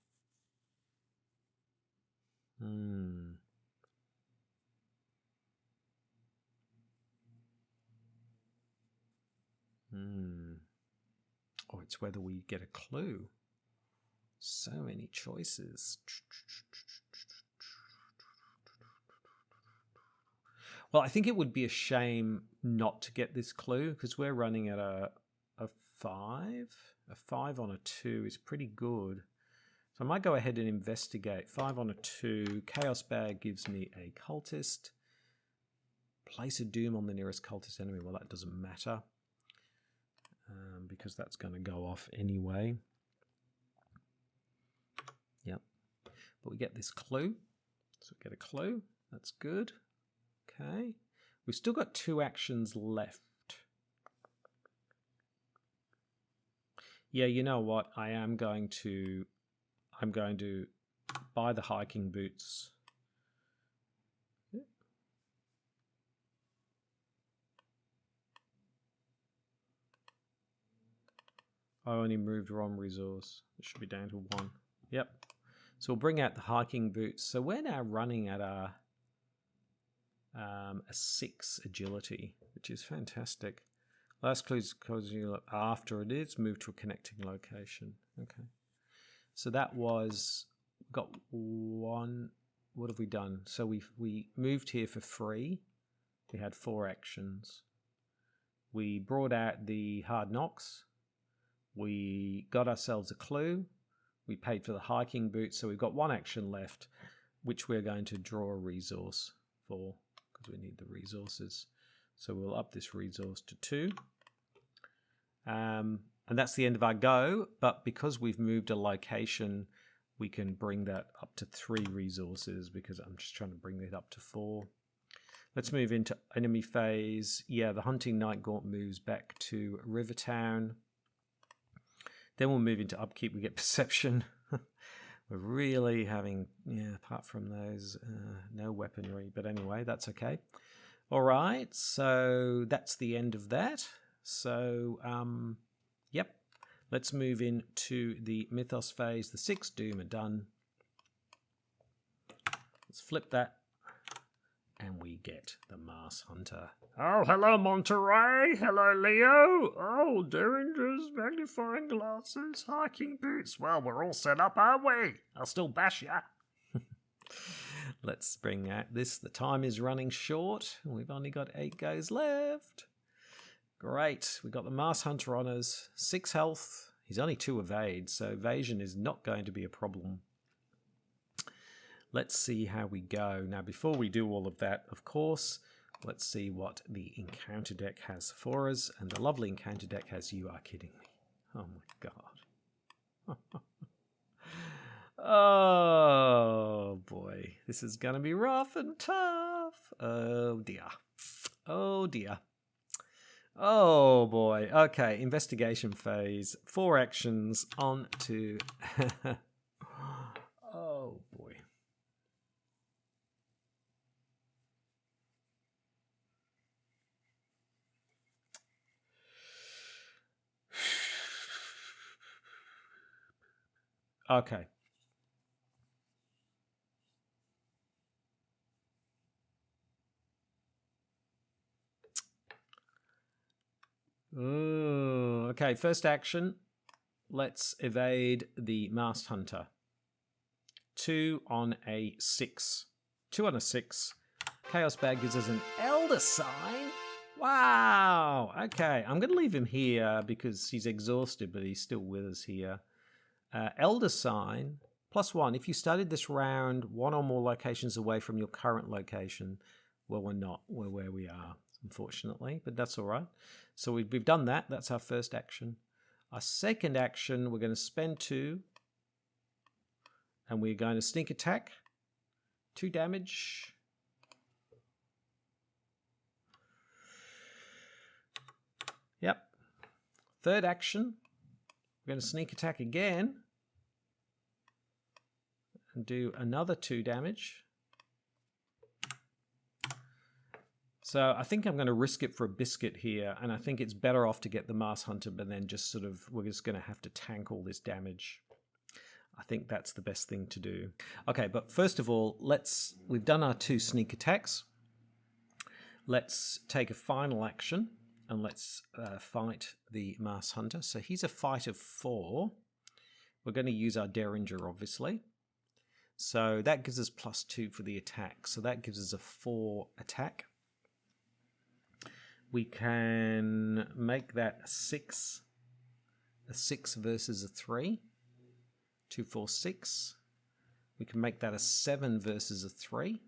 Or it's whether we get a clue. So many choices. Well, I think it would be a shame not to get this clue, because we're running at a 5. A 5 on a 2 is pretty good. So I might go ahead and investigate. 5 on a 2. Chaos Bag gives me a cultist. Place a doom on the nearest cultist enemy. Well, that doesn't matter, because that's going to go off anyway. Yep. But we get this clue. So we get a clue. That's good. Okay. We've still got 2 actions left. Yeah, you know what? I'm going to buy the Hiking Boots. I only moved wrong resource. It should be down to 1. Yep. So we'll bring out the Hiking Boots. So we're now running at a 6 agility, which is fantastic. Last clue is after it is moved to a connecting location. Okay. So that was, got 1. What have we done? So we moved here for free. We had 4 actions. We brought out the Hard Knocks. We got ourselves a clue. We paid for the Hiking Boots. So we've got 1 action left, which we're going to draw a resource for, because we need the resources. So we'll up this resource to 2. And that's the end of our go. But because we've moved a location, we can bring that up to 3 resources, because I'm just trying to bring it up to 4. Let's move into enemy phase. Yeah, the Hunting Night Gaunt moves back to Rivertown. Then we'll move into upkeep. We get perception. We're really having, apart from those, no weaponry. But anyway, that's okay. All right, so that's the end of that. So, yep. Let's move into the Mythos phase. The 6 Doom are done. Let's flip that. And we get the Mars Hunter. Oh, hello, Monterey. Hello, Leo. Oh, Derringers, magnifying glasses, hiking boots. Well, we're all set up, aren't we? I'll still bash ya. Let's bring out this. The time is running short. We've only got 8 goes left. Great. We got the Mars Hunter on us. 6 health. He's only 2 evade, so evasion is not going to be a problem. Let's see how we go. Now, before we do all of that, of course, let's see what the encounter deck has for us. And the lovely encounter deck has You Are Kidding Me. Oh my god. Oh boy. This is going to be rough and tough. Oh dear. Oh dear. Oh boy. Okay, investigation phase. 4 actions on to... Oh boy. Okay. Ooh, okay, first action. Let's evade the Masked Hunter. 2 on a 6. 2 on a 6. Chaos Bag gives us an Elder Sign. Wow. Okay, I'm going to leave him here because he's exhausted, but he's still with us here. Elder Sign, +1. If you started this round 1 or more locations away from your current location, well, we're not. We're where we are, unfortunately, but that's all right. So we've done that. That's our first action. Our second action, we're going to spend 2, and we're going to sneak attack. 2 damage. Yep. Third action, we're going to sneak attack again and do another 2 damage. So I think I'm going to risk it for a biscuit here, and I think it's better off to get the Masked Hunter, but then just sort of, we're just going to have to tank all this damage. I think that's the best thing to do. Okay, but first of all, we've done our 2 sneak attacks. Let's take a final action, and let's fight the Masked Hunter. So he's a fight of 4. We're going to use our Derringer, obviously. So that gives us +2 for the attack. So that gives us a 4 attack. We can make that a 6 versus a 3. 2, 4, 6. We can make that a 7 versus a 3.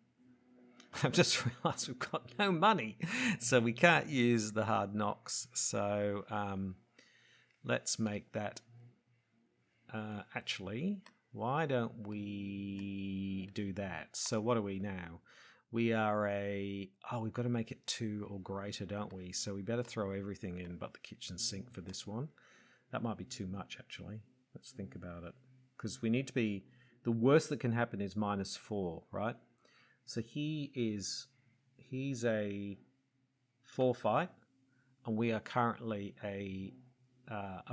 I've just realised we've got no money, so we can't use the hard knocks. So let's make that... actually, why don't we do that? So what are we now? We are a... Oh, we've got to make it 2 or greater, don't we? So we better throw everything in but the kitchen sink for this one. That might be too much, actually. Let's think about it. Because we need to be... The worst that can happen is -4, right? So he's a 4 fight, and we are currently a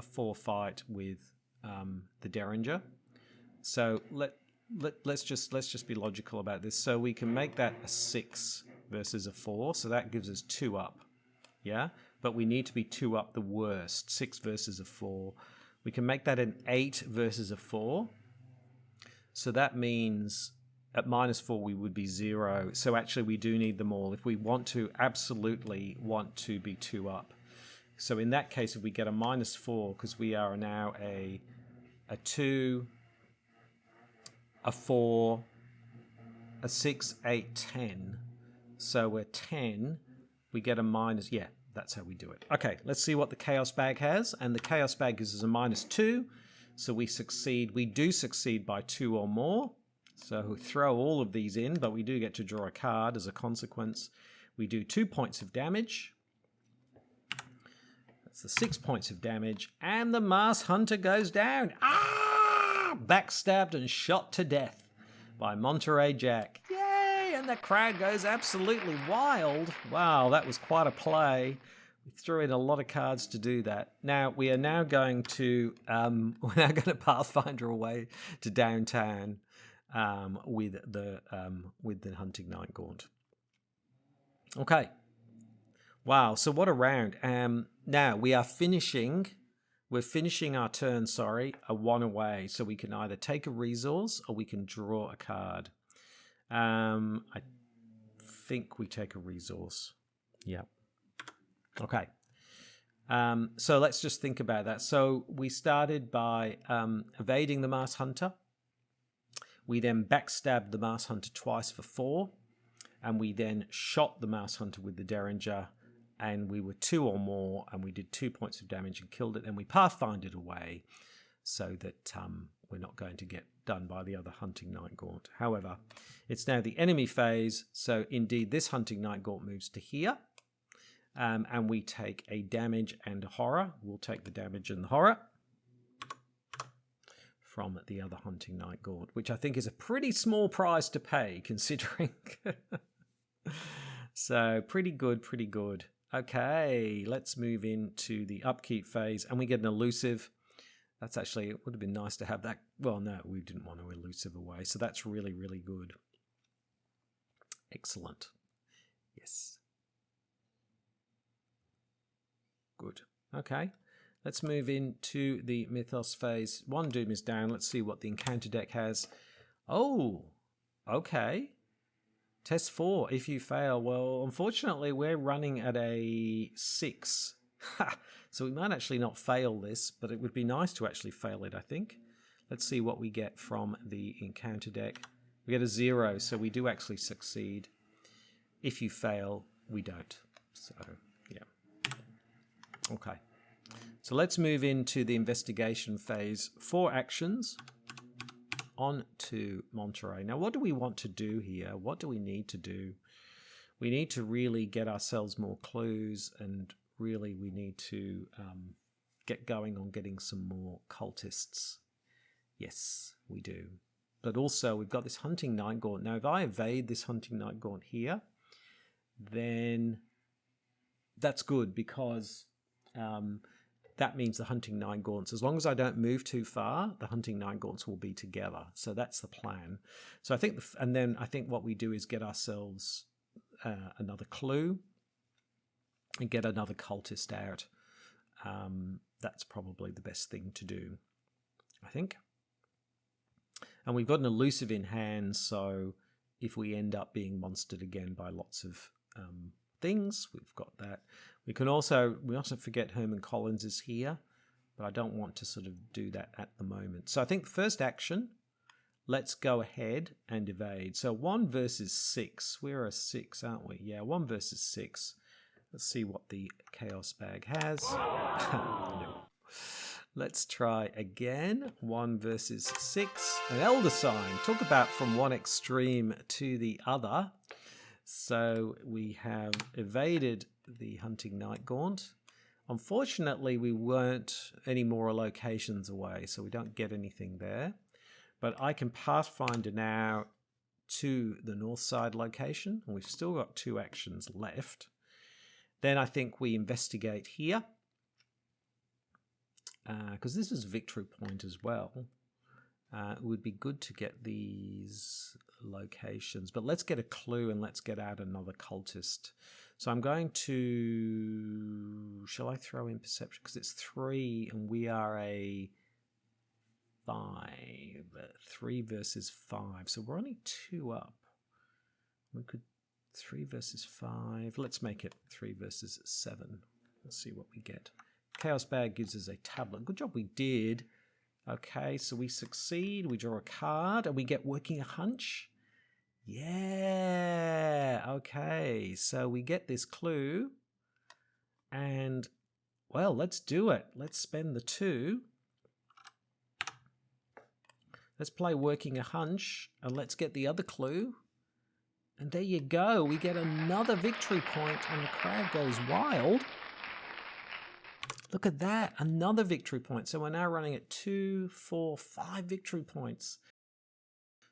4 fight with the Derringer. So let's just be logical about this. So we can make that a 6 versus a 4, so that gives us 2 up. Yeah, but we need to be 2 up the worst. 6 versus a 4. We can make that an 8 versus a 4. So that means at -4 we would be 0. So actually we do need them all if we want to absolutely want to be 2 up. So in that case, if we get a -4, because we are now a 2, a 4, a 6, 8, 10. So we're 10. We get a minus. Yeah, that's how we do it. Okay, let's see what the Chaos Bag has. And the Chaos Bag gives us a -2. So we succeed. We do succeed by 2 or more. So we throw all of these in, but we do get to draw a card as a consequence. We do 2 points of damage. That's the 6 points of damage. And the Masked Hunter goes down. Ah! Backstabbed and shot to death by Monterey Jack. Yay! And the crowd goes absolutely wild. Wow, that was quite a play. We threw in a lot of cards to do that. Now we are now going to Pathfinder away to downtown with the Hunting Night Gaunt. Okay. Wow. So what a round. Now we are finishing. We're finishing our turn. Sorry, a 1 away. So we can either take a resource or we can draw a card. I think we take a resource. Yep. Okay. So let's just think about that. So we started by evading the Mars Hunter. We then backstabbed the Mars Hunter twice for 4. And we then shot the Mouse Hunter with the Derringer, and we were 2 or more, and we did 2 points of damage and killed it, and we pathfinded away so that we're not going to get done by the other Hunting Night Gaunt. However, it's now the enemy phase, so indeed this Hunting Night Gaunt moves to here, and we take a damage and a horror. We'll take the damage and the horror from the other Hunting Night Gaunt, which I think is a pretty small price to pay, considering... So pretty good, pretty good. Okay, let's move into the upkeep phase, and we get an elusive. That's actually, it would have been nice to have that. Well, no, we didn't want to elusive away, so that's really, really good. Excellent. Yes. Good. Okay, let's move into the Mythos phase. 1 Doom is down. Let's see what the encounter deck has. Oh, okay. Test 4, if you fail. Well, unfortunately, we're running at a 6. So we might actually not fail this, but it would be nice to actually fail it, I think. Let's see what we get from the encounter deck. We get a 0, so we do actually succeed. If you fail, we don't. So, yeah. Okay. So let's move into the investigation phase. 4 actions. On to Monterey. Now, what do we want to do here? What do we need to do? We need to really get ourselves more clues, and really we need to get going on getting some more cultists. Yes, we do. But also, we've got this Hunting Night Gaunt. Now, if I evade this Hunting Night Gaunt here, then that's good, because that means the Hunting Night Gaunts, as long as I don't move too far, the Hunting Night Gaunts will be together. So that's the plan. So I think, and then I think what we do is get ourselves another clue and get another cultist out. That's probably the best thing to do, I think. And we've got an elusive in hand, so if we end up being monstered again by lots of things, we've got that. We also forget Herman Collins is here, but I don't want to sort of do that at the moment. So I think the first action, let's go ahead and evade. So 1 versus 6. We're a 6, aren't we? Yeah, 1 versus 6. Let's see what the Chaos Bag has. No. Let's try again. 1 versus 6. An Elder Sign. Talk about from one extreme to the other. So we have evaded the Hunting Night Gaunt. Unfortunately, we weren't any more locations away, so we don't get anything there. But I can Pathfinder now to the north side location, and we've still got 2 actions left. Then I think we investigate here, because this is victory point as well. It would be good to get these locations, but let's get a clue and let's get out another cultist. So I'm going to, shall I throw in perception? Because it's 3 and we are a 5. 3 versus 5. So we're only 2 up. We could 3 versus 5. Let's make it 3 versus 7. Let's see what we get. Chaos Bag gives us a tablet. Good job we did. Okay, so we succeed. We draw a card and we get Working a Hunch. Yeah, okay, so we get this clue, and, well, let's do it. Let's spend the 2. Let's play Working a Hunch, and let's get the other clue. And there you go. We get another victory point, and the crowd goes wild. Look at that, another victory point. So we're now running at 2, 4, 5 victory points.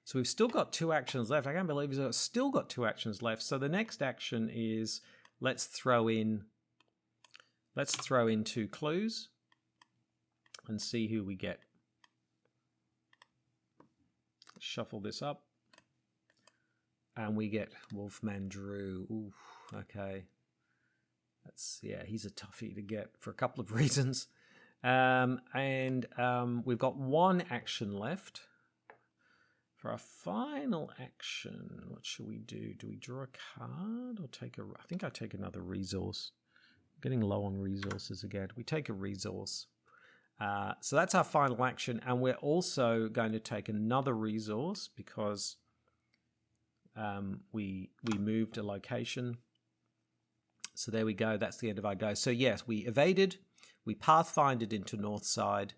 So we've still got 2 actions left. I can't believe we've still got 2 actions left. So the next action is let's throw in 2 clues and see who we get. Shuffle this up. And we get Wolfman Drew. Ooh, okay. Yeah, he's a toughie to get for a couple of reasons. We've got 1 action left. For our final action, what should we do? Do we draw a card or take a... I think I take another resource. Getting low on resources again. We take a resource. So that's our final action, and we're also going to take another resource because we moved a location. So there we go. That's the end of our go. So yes, we evaded, we pathfinded into north side,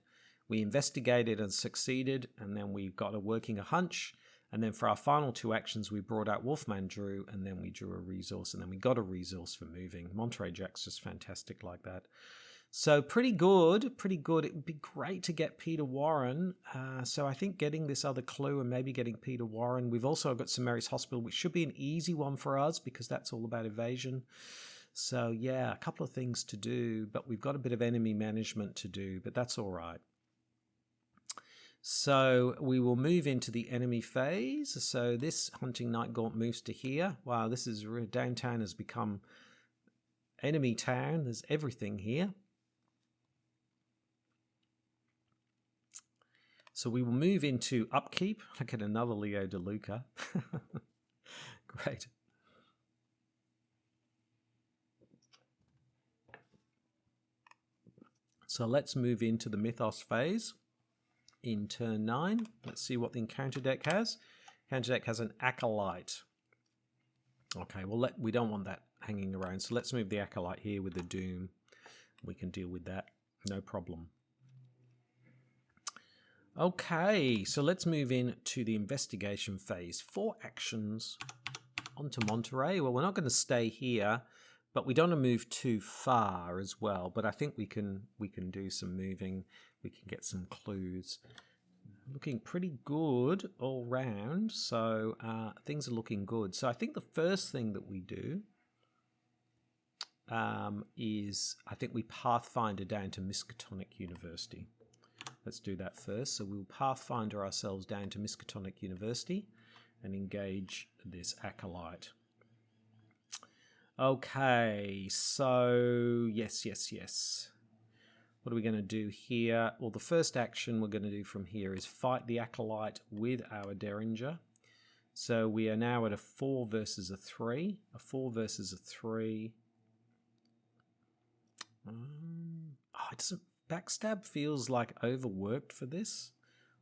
we investigated and succeeded, and then we got a working a hunch. And then for our final two actions, we brought out Wolfman Drew, and then we drew a resource, and then we got a resource for moving. Monterey Jack's just fantastic like that. So pretty good, pretty good. It would be great to get Peter Warren. So I think getting this other clue and maybe getting Peter Warren. We've also got St. Mary's Hospital, which should be an easy one for us because that's all about evasion. So yeah, a couple of things to do, but we've got a bit of enemy management to do, but that's all right. So we will move into the enemy phase. So this Hunting Night Gaunt moves to here. Wow, this is downtown has become enemy town. There's everything here. So we will move into upkeep. Look at another Leo De Luca. Great. So let's move into the Mythos phase in turn 9. Let's see what the encounter deck has. Encounter deck has an Acolyte. Okay, well we don't want that hanging around. So let's move the Acolyte here with the Doom. We can deal with that. No problem. Okay, so let's move in to the investigation phase. 4 actions onto Monterey. Well, we're not going to stay here, but we don't want to move too far as well. But I think we can do some moving. We can get some clues. Looking pretty good all round. So things are looking good. So I think the first thing that we do is I think we pathfinder down to Miskatonic University. Let's do that first. So we'll pathfinder ourselves down to Miskatonic University and engage this Acolyte. Okay, so yes. What are we going to do here? Well, the first action we're going to do from here is fight the Acolyte with our Derringer. So we are now at a 4 versus a 3. A 4 versus a 3. It doesn't... Backstab feels like overworked for this.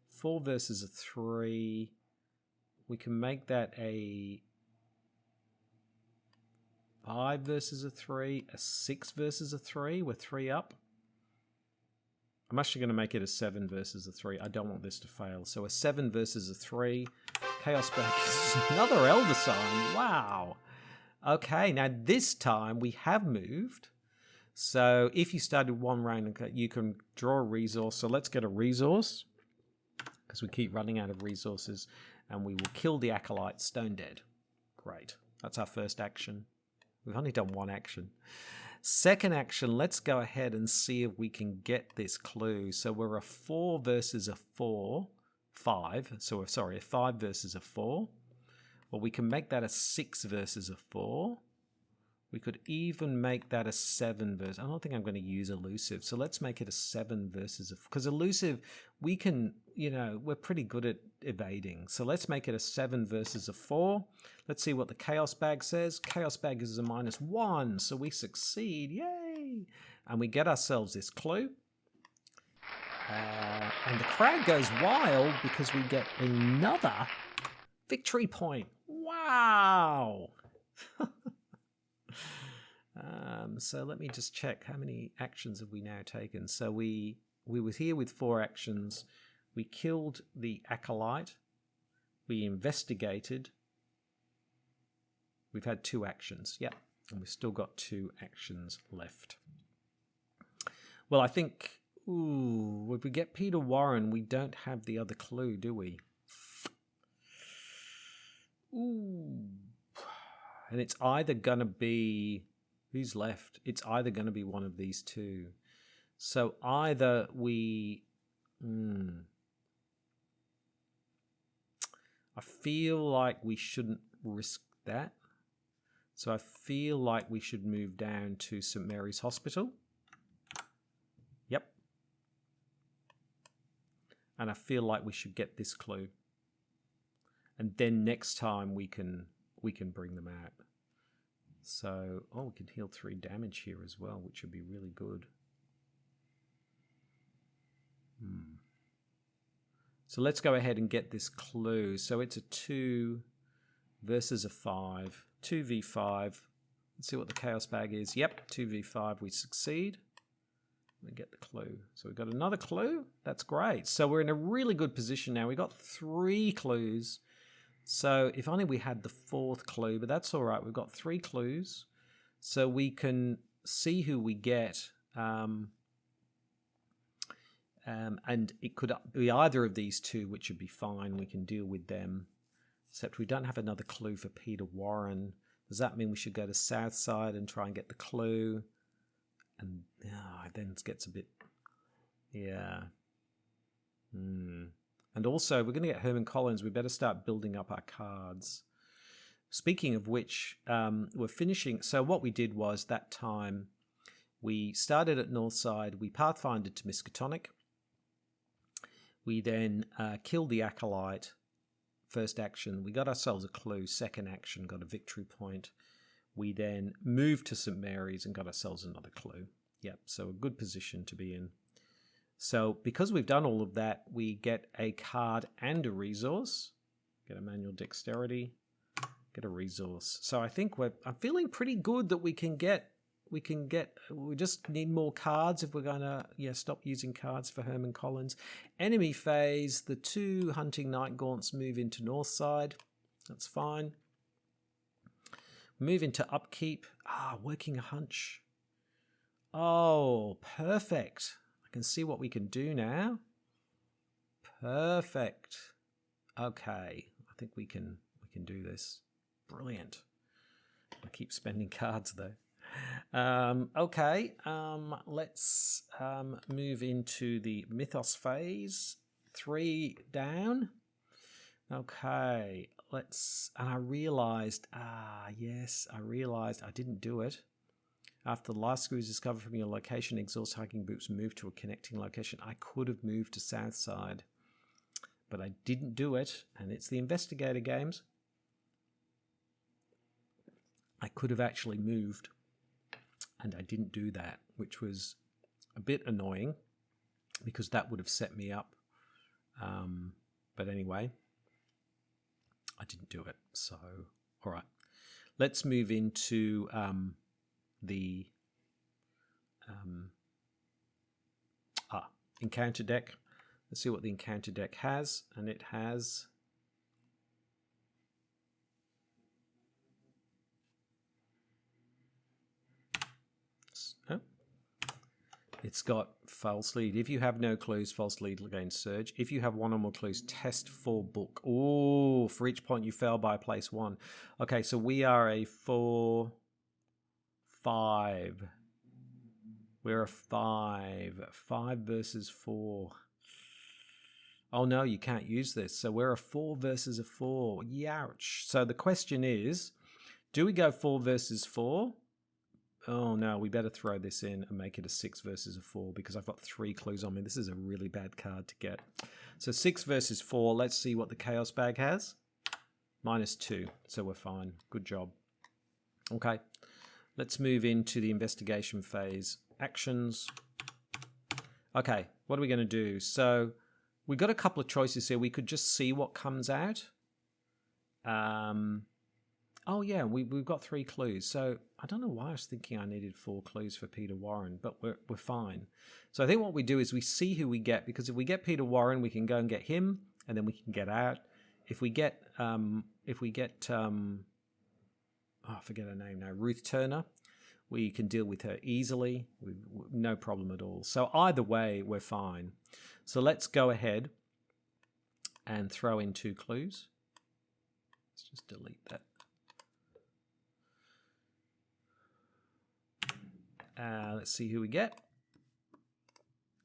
4 versus a 3. We can make that a 5 versus a 3, a 6 versus a 3. We're 3 up. I'm actually going to make it a 7 versus a 3. I don't want this to fail. So a 7 versus a 3. Chaos back is another Elder Sign. Wow. Okay, now this time we have moved. So if you started one round, you can draw a resource. So let's get a resource because we keep running out of resources, and we will kill the Acolyte stone dead. Great. That's our first action. We've only done one action. Second action, let's go ahead and see if we can get this clue. So we're a 4 versus a 5. So sorry, a 5 versus a 4. Well, we can make that a 6 versus a 4. We could even make that a 7 versus... I don't think I'm going to use elusive. So let's make it a 7 versus a... Because elusive, we can, we're pretty good at evading. So let's make it a 7 versus a 4. Let's see what the Chaos Bag says. Chaos Bag is a -1, so we succeed. Yay! And we get ourselves this clue. And the crowd goes wild because we get another victory point. Wow! So let me just check how many actions have we now taken. So we were here with 4 actions. We killed the Acolyte. We investigated. We've had 2 actions. Yep. And we've still got 2 actions left. Well, I think, if we get Peter Warren, we don't have the other clue, do we? And it's either going to be... Who's left? It's either going to be one of these 2. So either we... I feel like we shouldn't risk that. So I feel like we should move down to St. Mary's Hospital. Yep. And I feel like we should get this clue. And then next time we can bring them out. So, oh, we can heal 3 damage here as well, which would be really good. So let's go ahead and get this clue. So it's a 2 versus a 5. 2v5. Let's see what the Chaos Bag is. Yep, 2v5. We succeed. We get the clue. So we've got another clue. That's great. So we're in a really good position now. We've got 3 clues. So if only we had the 4th clue, but that's all right. We've got 3 clues. So we can see who we get. And it could be either of these 2, which would be fine. We can deal with them. Except we don't have another clue for Peter Warren. Does that mean we should go to Southside and try and get the clue? And then it gets a bit... Yeah. And also, we're going to get Herman Collins. We better start building up our cards. Speaking of which, we're finishing... So what we did was, that time, we started at Northside. We pathfinded to Miskatonic. We then killed the Acolyte. First action. We got ourselves a clue. Second action, got a victory point. We then moved to St. Mary's and got ourselves another clue. Yep, so a good position to be in. So because we've done all of that, we get a card and a resource. Get a manual dexterity. Get a resource. So I think I'm feeling pretty good that we just need more cards if we're going to stop using cards for Herman Collins. Enemy phase, the 2 Hunting Night Gaunts move into Northside. That's fine. Move into Upkeep. Working a hunch. Oh, perfect. I can see what we can do now. Perfect. Okay, I think we can do this. Brilliant. I keep spending cards though. Okay, let's move into the Mythos phase. 3 down. Okay, and I realized, yes, I realized I didn't do it. After the last screw is discovered from your location, exhaust hiking boots move to a connecting location. I could have moved to Southside, but I didn't do it, and it's the Investigator Games. I could have actually moved, and I didn't do that, which was a bit annoying because that would have set me up. But anyway, I didn't do it. So, all right. Let's move into the encounter deck. Let's see what the encounter deck has. And it has... It's got false lead. If you have no clues, false lead gains surge. If you have 1 or more clues, test for book. Oh, for each point you fail by, place 1. Okay, so we are a 4, 5. We're a 5. 5 versus 4. Oh no, you can't use this. So we're a 4 versus a 4. Youch. So the question is, do we go 4 versus 4? Oh no, we better throw this in and make it a 6 versus a 4 because I've got 3 clues on me. This is a really bad card to get. So 6 versus 4. Let's see what the Chaos Bag has. -2. So we're fine. Good job. Okay. Let's move into the investigation phase. Actions. Okay. What are we going to do? So we've got a couple of choices here. We could just see what comes out. Oh yeah, we've got 3 clues. So I don't know why I was thinking I needed 4 clues for Peter Warren, but we're fine. So I think what we do is we see who we get, because if we get Peter Warren, we can go and get him, and then we can get out. If we get I forget her name now, Ruth Turner, we can deal with her easily, no problem at all. So either way, we're fine. So let's go ahead and throw in 2 clues. Let's just delete that. Let's see who we get.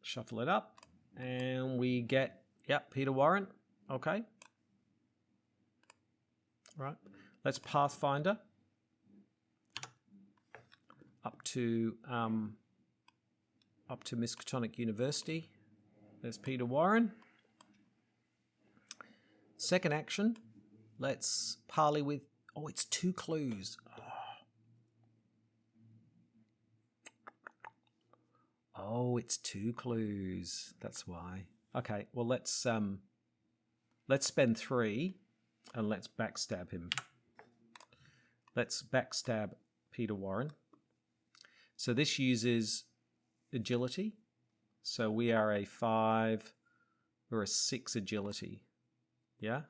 Shuffle it up. And we get, Peter Warren. Okay. Right. Let's Pathfinder. Up to Miskatonic University. There's Peter Warren. Second action. Let's parley with... Oh, it's 2 clues. Oh, it's 2 clues. That's why. Okay, well let's spend 3 and let's backstab him. Let's backstab Peter Warren. So this uses agility. So we are a 5, we're a 6 agility. Yeah?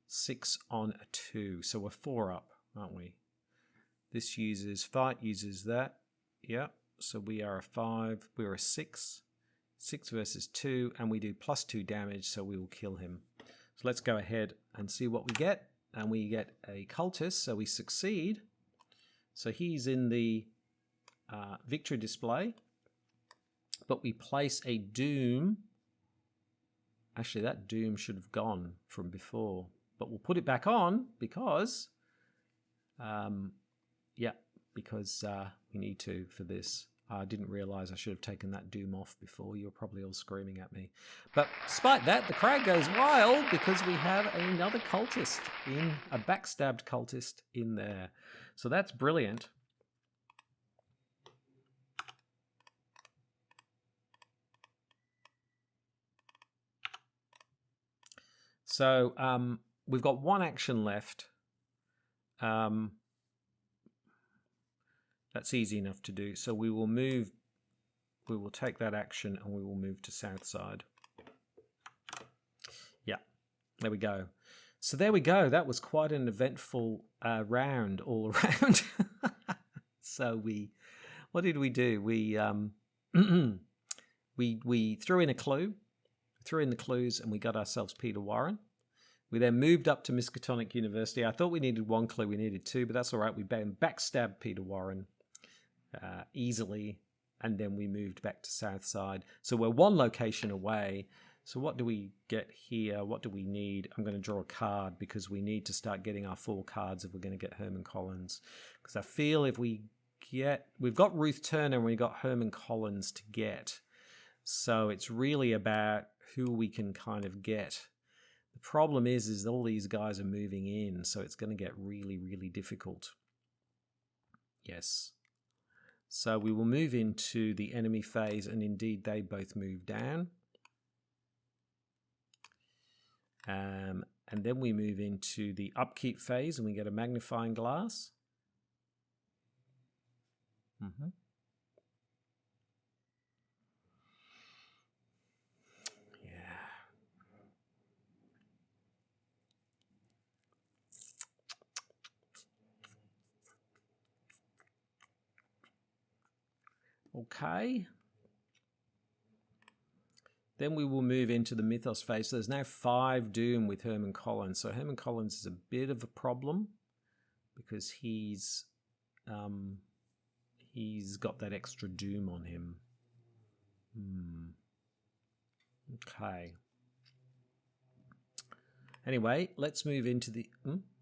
6 on a 2. So we're 4 up, aren't we? This uses fight, uses that. Yeah. So we are a 5, we're a 6. 6 versus 2, and we do +2 damage, so we will kill him. So let's go ahead and see what we get. And we get a cultist, so we succeed. So he's in the victory display. But we place a doom. Actually, that doom should have gone from before. But we'll put it back on because, because we need to for this. I didn't realize I should have taken that doom off before. You're probably all screaming at me. But despite that, the crowd goes wild because we have another cultist in, a backstabbed cultist in there. So that's brilliant. So we've got 1 action left. That's easy enough to do. So we will move, we will take that action and we will move to south side. Yeah, there we go. So there we go. That was quite an eventful round all around. So what did we do? We we threw in a clue, threw in the clues, and we got ourselves Peter Warren. We then moved up to Miskatonic University. I thought we needed 1 clue, we needed 2, but that's all right. We backstabbed Peter Warren easily, and then we moved back to Southside. So we're 1 location away. So what do we get here? What do we need? I'm going to draw a card because we need to start getting our 4 cards if we're going to get Herman Collins. Because I feel if we've got Ruth Turner and we've got Herman Collins to get. So it's really about who we can kind of get. The problem is all these guys are moving in, so it's going to get really, really difficult. Yes. So we will move into the enemy phase, and indeed they both move down. And then we move into the upkeep phase, and we get a magnifying glass. Okay. Then we will move into the Mythos phase. So there's now 5 Doom with Herman Collins. So Herman Collins is a bit of a problem because he's got that extra Doom on him. Okay. Anyway, let's move into the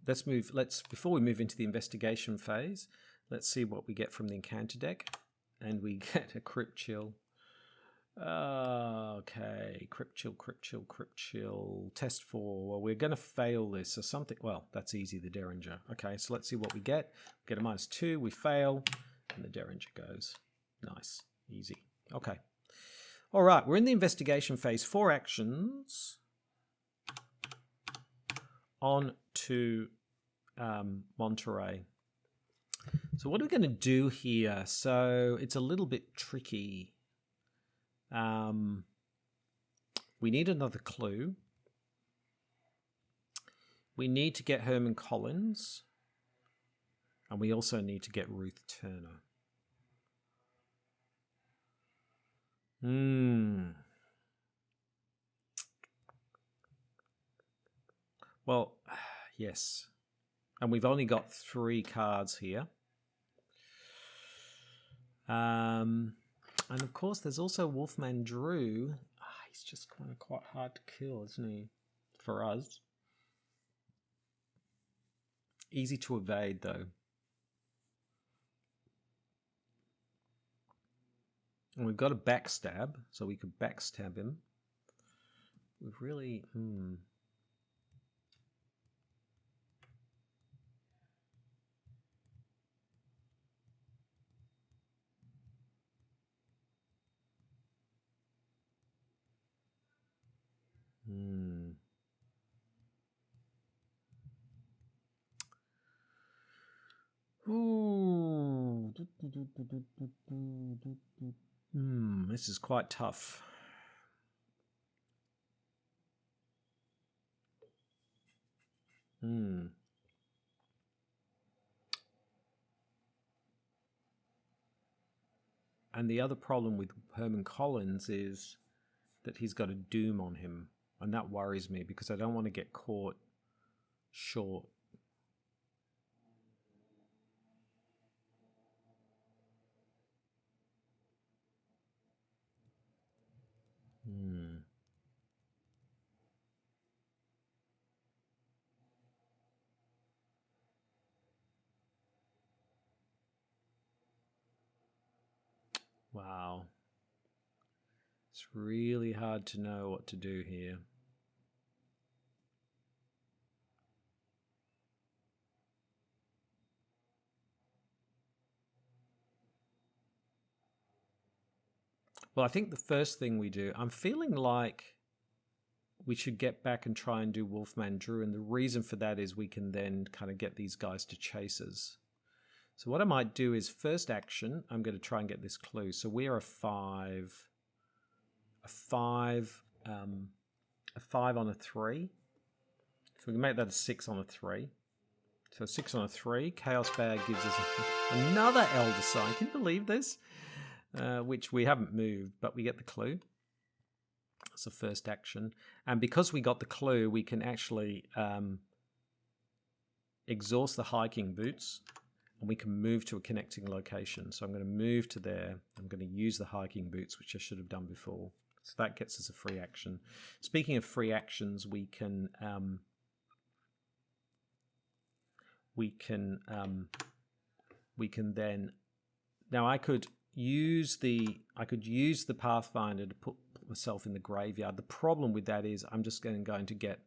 before we move into the investigation phase, let's see what we get from the encounter deck. And we get a Crypt Chill. Okay, Crypt Chill, Crypt Chill, Crypt Chill. Test 4. Well, we're going to fail this or something. Well, that's easy, the Derringer. Okay, so let's see what we get. We get a -2, we fail, and the Derringer goes. Nice, easy. Okay. All right, we're in the investigation phase. 4 actions. On to Monterey. So what are we going to do here? So it's a little bit tricky. We need another clue. We need to get Herman Collins. And we also need to get Ruth Turner. Well, yes. And we've only got 3 cards here. And of course, there's also Wolfman Drew. He's just kind of quite hard to kill, isn't he? For us. Easy to evade, though. And we've got a backstab, so we could backstab him. We've really... Hmm. Ooh. This is quite tough. And the other problem with Herman Collins is that he's got a doom on him, and that worries me because I don't want to get caught short. Wow. It's really hard to know what to do here. Well, I think the first thing we do, I'm feeling like we should get back and try and do Wolfman Drew. And the reason for that is we can then kind of get these guys to chase us. So what I might do is first action, I'm going to try and get this clue. So we are a 5 on a 3. So we can make that a 6 on a 3. So 6 on a 3. Chaos Bag gives us another Elder Sign. Can you believe this? Which we haven't moved, but we get the clue. That's the first action. And because we got the clue, we can actually exhaust the hiking boots, and we can move to a connecting location. So I'm going to move to there. I'm going to use the hiking boots, which I should have done before. So that gets us a free action. Speaking of free actions, we can then, now I could use the Pathfinder to put myself in the graveyard. The problem with that is I'm just going to get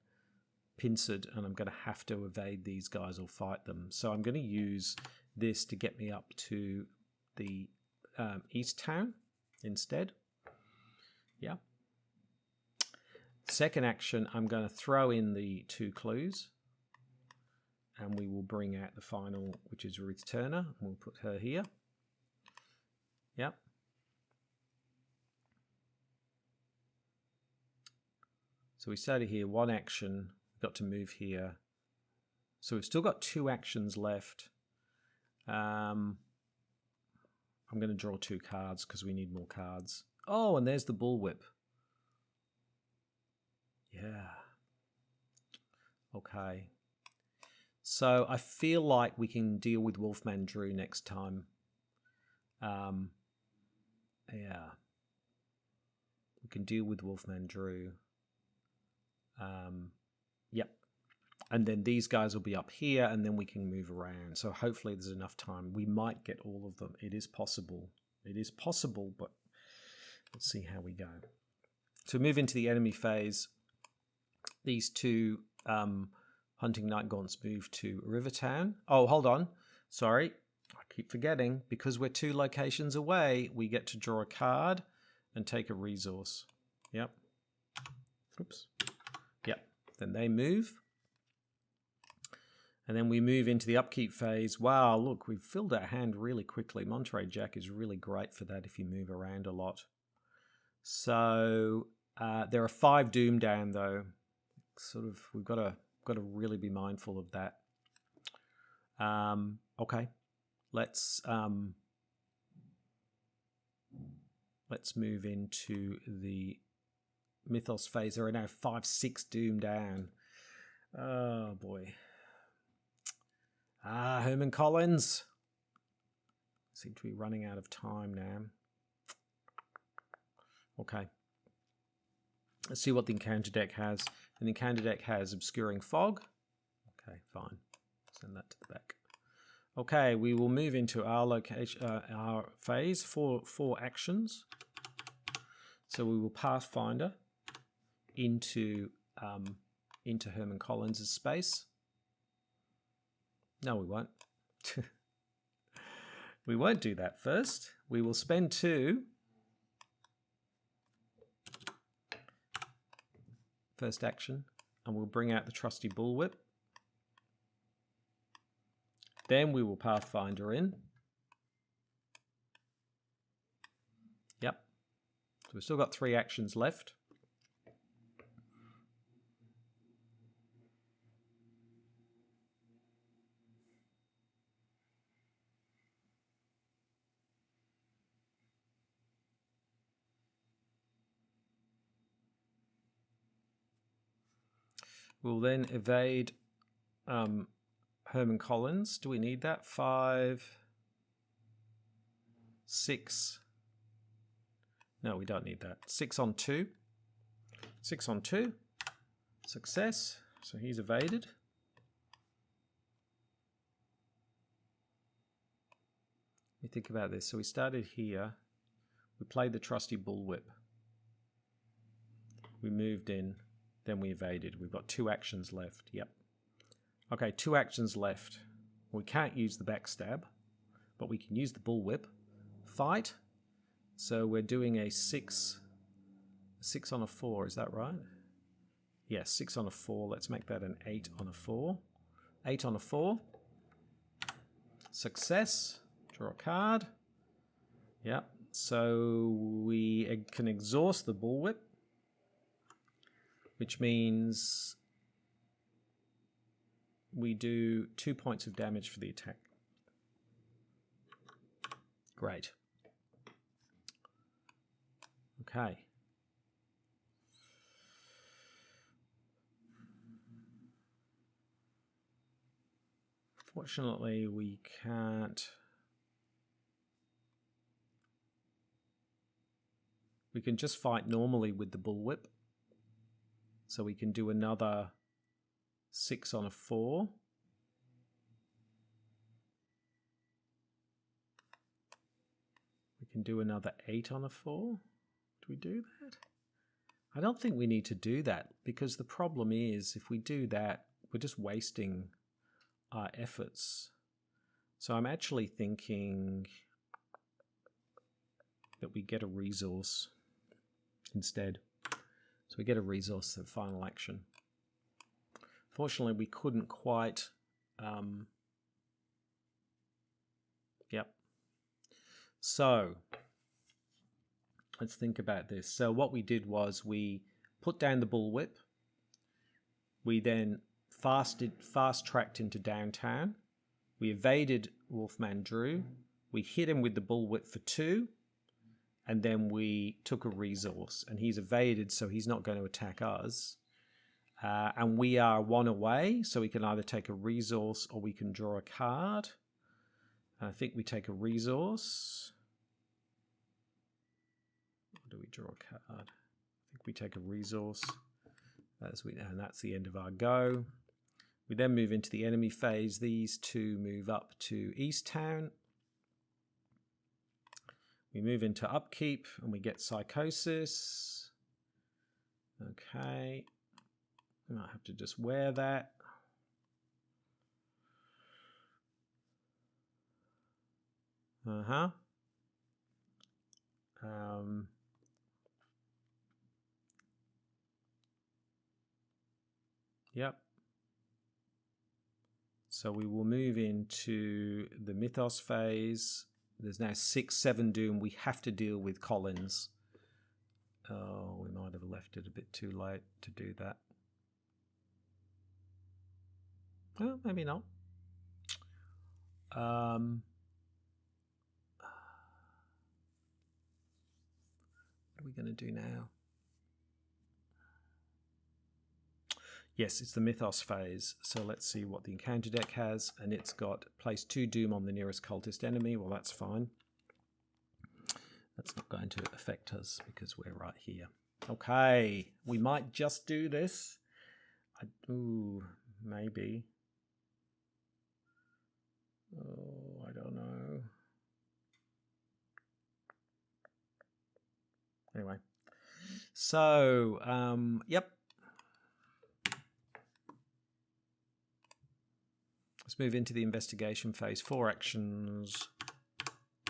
pincered, and I'm going to have to evade these guys or fight them. So I'm going to use this to get me up to the East Town instead. Yeah. Second action, I'm going to throw in the 2 clues, and we will bring out the final, which is Ruth Turner, and we'll put her here. Yep. So we started here, 1 action, got to move here. So we've still got 2 actions left. I'm going to draw 2 cards because we need more cards. Oh, and there's the bullwhip. Yeah. Okay. So I feel like we can deal with Wolfman Drew next time. Yeah. We can deal with Wolfman Drew. Yep. And then these guys will be up here, and then we can move around. So hopefully there's enough time. We might get all of them. It is possible. It is possible, but let's see how we go. So move into the enemy phase. These 2 Hunting Night Gaunts move to Rivertown. Oh, hold on. Sorry. I keep forgetting. Because we're 2 locations away, we get to draw a card and take a resource. Yep. Oops. Yep. Then they move. And then we move into the upkeep phase. Wow, look, we've filled our hand really quickly. Monterey Jack is really great for that if you move around a lot. So there are 5 doom down, though. Sort of, we've got to really be mindful of that. Okay, let's move into the Mythos phase. There are now 5-6 doom down. Oh boy. Herman Collins. Seem to be running out of time now. Okay. Let's see what the encounter deck has. And the encounter deck has Obscuring Fog. Okay, fine. Send that to the back. Okay, we will move into our location, our phase, 4 actions. So we will Pathfinder into Herman Collins' space. No, we won't. We won't do that first. We will spend 2. first action, and we'll bring out the trusty bullwhip. Then we will Pathfinder in. Yep. So we've still got 3 actions left. We'll then evade Herman Collins. Do we need that? 5, 6. No, we don't need that. 6 on 2. 6 on 2. Success. So he's evaded. Let me think about this. So we started here. We played the trusty bullwhip. We moved in. Then we evaded. We've got 2 actions left. Yep. Okay, 2 actions left. We can't use the backstab, but we can use the bullwhip. Fight. So we're doing a 6 on a 4. Is that right? Yes, 6 on a 4. Let's make that an 8 on a 4. 8 on a 4. Success. Draw a card. Yep. So we can exhaust the bullwhip, which means we do 2 points of damage for the attack. Great. Okay. Fortunately, we can't. We can just fight normally with the bullwhip. So we can do another 6 on a 4. We can do another 8 on a 4. Do we do that? I don't think we need to do that, because the problem is if we do that, we're just wasting our efforts. So I'm actually thinking that we get a resource instead. So we get a resource at final action. Fortunately, we couldn't quite... Yep. So let's think about this. So what we did was we put down the bullwhip. We then fast-tracked into downtown. We evaded Wolfman Drew. We hit him with the bullwhip for 2. And then we took a resource. And he's evaded, so he's not going to attack us. And we are 1 away, so we can either take a resource or we can draw a card. And I think we take a resource. Or do we draw a card? I think we take a resource. And that's the end of our go. We then move into the enemy phase. These 2 move up to East Town. We move into Upkeep and we get Psychosis. Okay. I might have to just wear that. Yep. So we will move into the Mythos phase. There's now 6, 7 doom. We have to deal with Collins. Oh, we might have left it a bit too late to do that. Well, maybe not. What are we going to do now? Yes, it's the Mythos phase. So let's see what the encounter deck has. And it's got place 2 doom on the nearest cultist enemy. Well, that's fine. That's not going to affect us because we're right here. Okay, we might just do this. Ooh, maybe. Oh, I don't know. Anyway. So, yep. Let's move into the investigation phase. 4 actions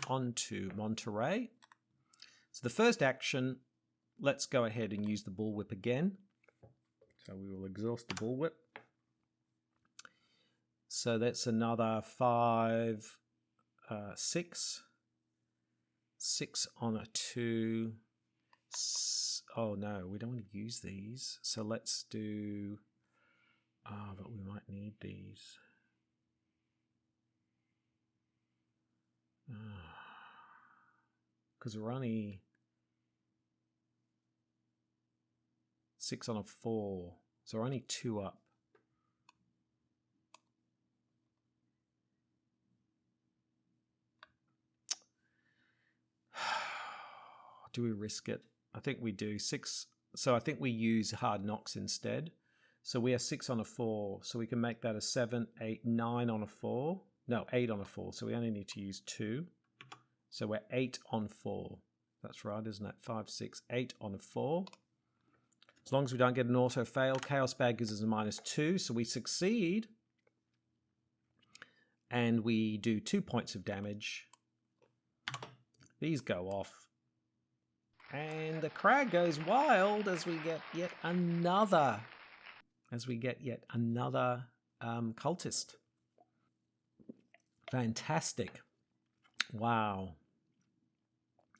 onto Monterey. So the first action, let's go ahead and use the bullwhip again. So we will exhaust the bullwhip. So that's another 5, 6. 6 on a 2. Oh no, we don't want to use these. So let's do... but we might need these. Because we're only 6 on a 4. So we're only 2 up. Do we risk it? I think we do. 6. So I think we use hard knocks instead. So we are 6 on a 4. So we can make that a 7, 8, 9 on a 4. No, 8 on a 4. So we only need to use 2. So we're 8 on 4. That's right, isn't it? 5, 6, 8 on a 4. As long as we don't get an auto fail, Chaos Bag gives us a -2. So we succeed. And we do 2 points of damage. These go off. And the crowd goes wild as we get yet another cultist. Fantastic. Wow.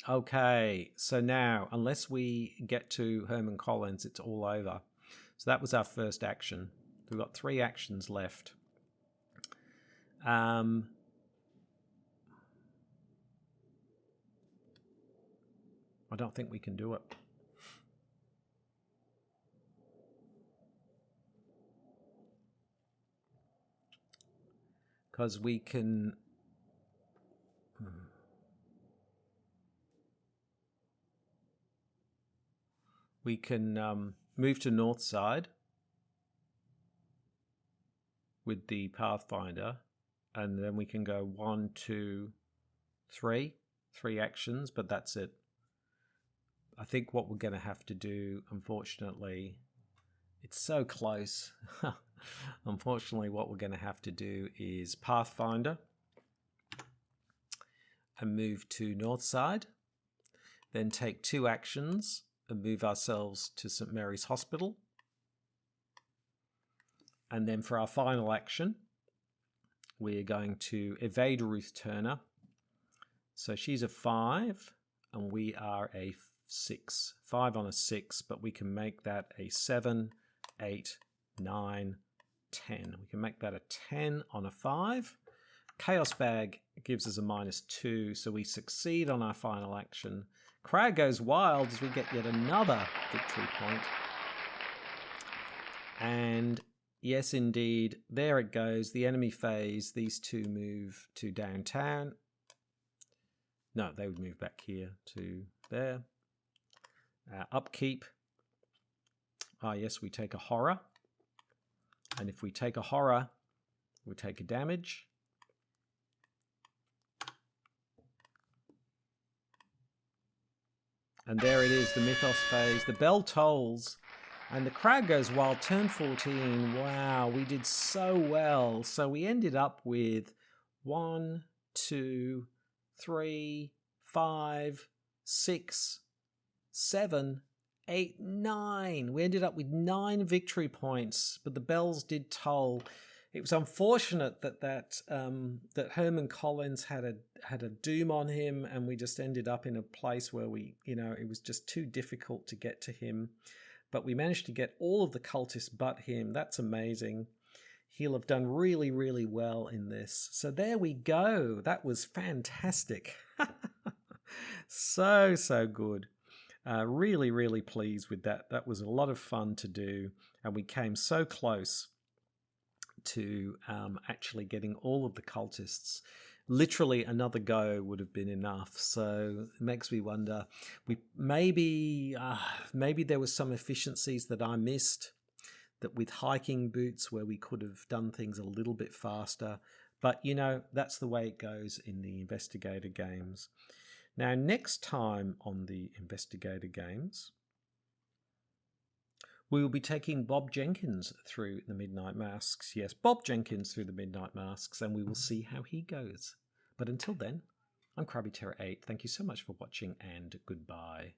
Okay, so now, unless we get to Herman Collins, it's all over. So that was our first action. We've got 3 actions left. I don't think we can do it. Because we can... We can move to north side with the Pathfinder, and then we can go 1, 2, 3. 3 actions, but that's it. I think what we're going to have to do, unfortunately, it's so close. Unfortunately, what we're going to have to do is Pathfinder and move to north side, then take 2 actions and move ourselves to St. Mary's Hospital. And then for our final action, we're going to evade Ruth Turner. So she's a 5 and we are a 6. 5 on a 6, but we can make that a 7, 8, 9, 10. We can make that a 10 on a 5. Chaos Bag gives us a -2, so we succeed on our final action. Crowd goes wild as we get yet another victory point. And yes, indeed, there it goes. The enemy phase, these 2 move to downtown. No, they would move back here to there. Upkeep. Yes, we take a horror. And if we take a horror, we take a damage. And there it is, the Mythos phase. The bell tolls and the crowd goes wild. Turn 14. Wow, we did so well. So we ended up with 1, 2, 3, 5, 6, 7, 8, 9. We ended up with 9 victory points, but the bells did toll. It was unfortunate that Herman Collins had a doom on him, and we just ended up in a place where it was just too difficult to get to him. But we managed to get all of the cultists but him. That's amazing. He'll have done really, really well in this. So there we go. That was fantastic. So good. Really, really pleased with that. That was a lot of fun to do, and we came so close to actually getting all of the cultists. Literally another go would have been enough. So it makes me wonder, maybe there was some efficiencies that I missed, that with hiking boots where we could have done things a little bit faster. But that's the way it goes in the Investigator Games. Now, next time on the Investigator Games, we will be taking Bob Jenkins through the Midnight Masks. Yes, Bob Jenkins through the Midnight Masks, and we will see how he goes. But until then, I'm Krabby Terror 8. Thank you so much for watching, and goodbye.